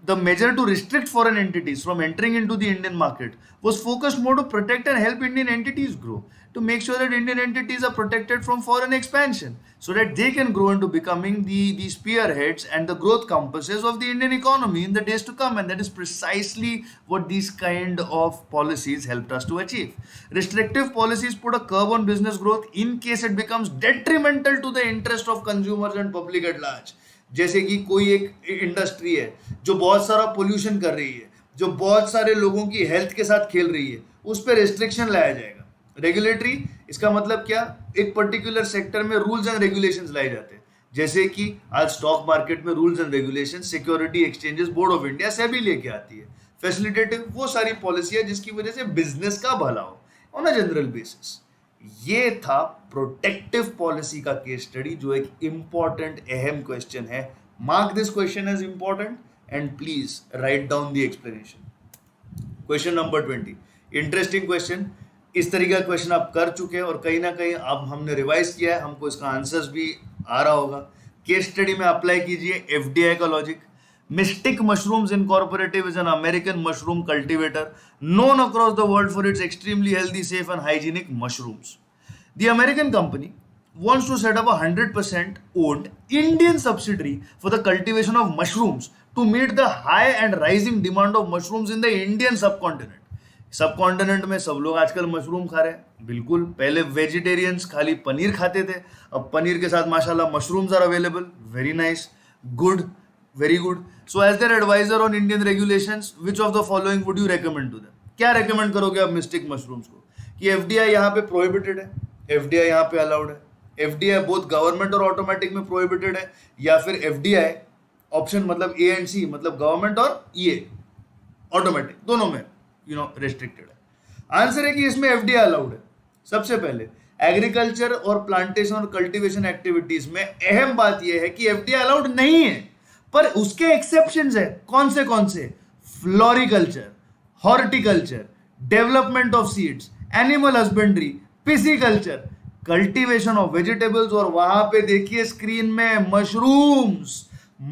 The measure to restrict foreign entities from entering into the Indian market was focused more to protect and help Indian entities grow, to make sure that Indian entities are protected from foreign expansion so that they can grow into becoming the spearheads and the growth compasses of the Indian economy in the days to come. And that is precisely what these kind of policies helped us to achieve. Restrictive policies put a curb on business growth in case it becomes detrimental to the interest of consumers and public at large. जैसे कि कोई एक industry है जो बहुत सारा pollution कर रही है, जो बहुत सारे लोगों की हेल्थ के साथ खेल रही है, उस पर रेस्ट्रिक्शन लाया जाएगा। रेगुलेटरी, इसका मतलब क्या? एक पर्टिकुलर सेक्टर में रूल्स एंड रेगुलेशंस लाए जाते हैं, जैसे कि आज स्टॉक मार्केट में rules and regulation security exchanges board of India SEBI लेके आती है। फैसिलिटेटिव वो सारी पॉलिसी है जिसकी वजह से बिजनेस का भला हो ऑन अ जनरल बेसिस। ये था प्रोटेक्टिव पॉलिसी का केस स्टडी, जो एक इंपॉर्टेंट अहम क्वेश्चन है। Mark this question as important and please write down the explanation. Question number 20, interesting question. इस तरीके का क्वेश्चन आप कर चुके हैं और कहीं ना कहीं अब हमने रिवाइज किया है, हमको इसका आंसर्स भी आ रहा होगा। केस स्टडी में अप्लाई कीजिए एफडीआई का logic. Mystic Mushrooms Incorporated is an American mushroom cultivator known across the world for its extremely healthy, safe, and hygienic mushrooms. The American company wants to set up a 100% owned Indian subsidiary for the cultivation of mushrooms to meet the high and rising demand of mushrooms in the Indian subcontinent. Subcontinent में सब लोग आजकल mushroom खा रहे हैं, बिल्कुल। पहले vegetarians खाली पनीर खाते थे, अब पनीर के साथ माशाल्लाह mushrooms are available. Very nice, good, very good. So as their advisor on Indian regulations, which of the following would you recommend to them? क्या रेकमेंड करोगे आप मिस्टिक मशरूम्स को? कि एफडीआई यहाँ पे प्रोहिबिटेड है, एफडीआई यहाँ पे अलाउड है, एफडीआई बोथ गवर्नमेंट और ऑटोमेटिक में प्रोहिबिटेड है, या फिर एफडीआई ऑप्शन मतलब ए एंड सी मतलब गवर्नमेंट और ईए ऑटोमेटिक दोनों में रिस्ट्रिक्टेड है? आंसर है कि इसमें एफडीआई अलाउड है। सबसे पहले एग्रीकल्चर और प्लांटेशन और कल्टीवेशन एक्टिविटीज में अहम बात यह है कि एफडीआई अलाउड नहीं है, पर उसके एक्सेप्शंस है। कौन से? Floriculture, horticulture, development of seeds, animal husbandry, pisciculture, cultivation of vegetables, और वहां पे देखिए स्क्रीन में मशरूम्स।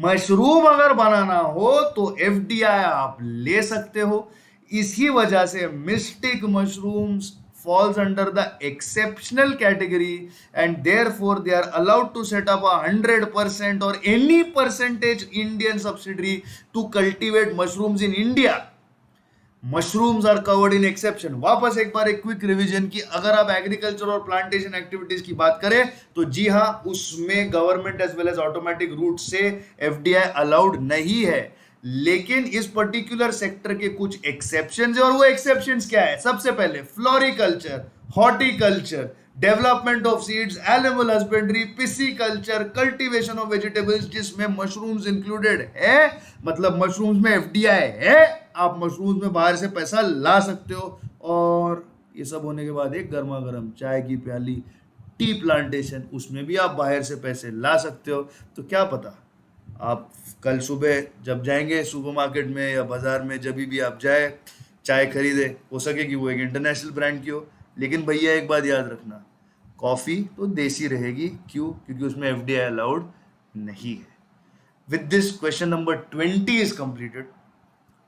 मशरूम अगर बनाना हो तो एफडीआई आप ले सकते हो। इसी वजह से mistake mushrooms falls under the exceptional category and therefore they are allowed to set up 100% or any percentage Indian subsidiary to cultivate mushrooms in India. Mushrooms are covered in exception. वापस एक बार एक क्विक रिवीजन की, अगर आप agriculture और plantation activities की बात करें तो जी हाँ, उसमें government as well as automatic route से एफडीआई अलाउड नहीं है, लेकिन इस पर्टिकुलर सेक्टर के कुछ एक्सेप्शंस है। और वो एक्सेप्शंस क्या है? सबसे पहले floriculture, horticulture, development of seeds, animal husbandry, pisciculture, cultivation of vegetables, जिसमें मशरूम्स इंक्लूडेड है। मतलब मशरूम्स में एफडीआई है, आप मशरूम्स में बाहर से पैसा ला सकते हो। और ये सब होने के बाद एक गर्मा गर्म चाय की प्याली, टी प्लांटेशन, उसमें भी आप बाहर से पैसे ला सकते हो। तो क्या पता आप कल सुबह जब जाएंगे सुपरमार्केट में या बाजार में, जब भी आप जाए चाय खरीदे, हो सके कि वो एक इंटरनेशनल ब्रांड की हो, लेकिन भैया एक बात याद रखना, कॉफ़ी तो देसी रहेगी। क्यों? क्योंकि उसमें एफडीआई अलाउड नहीं है। With this question number 20 is completed.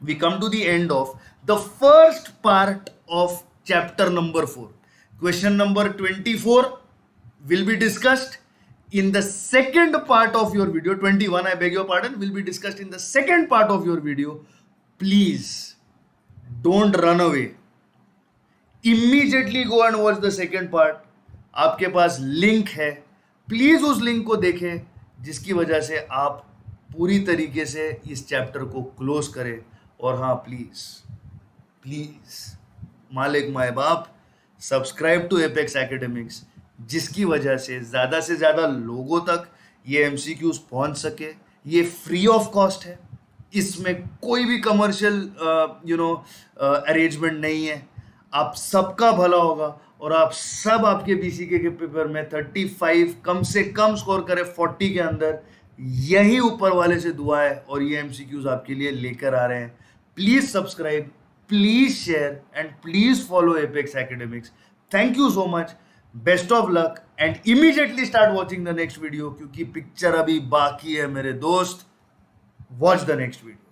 We come to the end of the first part of chapter number 4। Question number 24 will be discussed in the second part of your video. 21, I beg your pardon, will be discussed in the second part of your video. Please don't run away, immediately go and watch the second part. आपके पास link है, please उस link को देखें, जिसकी वजह से आप पूरी तरीके से इस चैप्टर को क्लोज करें। और हाँ, प्लीज प्लीज मालिक माए बाप, सब्सक्राइब टू एपेक्स एकेडमिक्स, जिसकी वजह से ज़्यादा लोगों तक ये एमसीक्यूज पहुंच सके। ये फ्री ऑफ कॉस्ट है, इसमें कोई भी कमर्शियल अरेंजमेंट नहीं है। आप सबका भला होगा और आप सब आपके बीसीके के पेपर में 35 कम से कम स्कोर करें 40 के अंदर। यही ऊपर वाले से दुआ है और ये एमसीक्यूज आपके लिए लेकर आ रहे हैं। Please subscribe, please share and please follow apex academics. Thank you so much, best of luck and immediately start watching the next video, क्योंकि पिक्चर अभी बाकी है मेरे दोस्त। Watch the next video.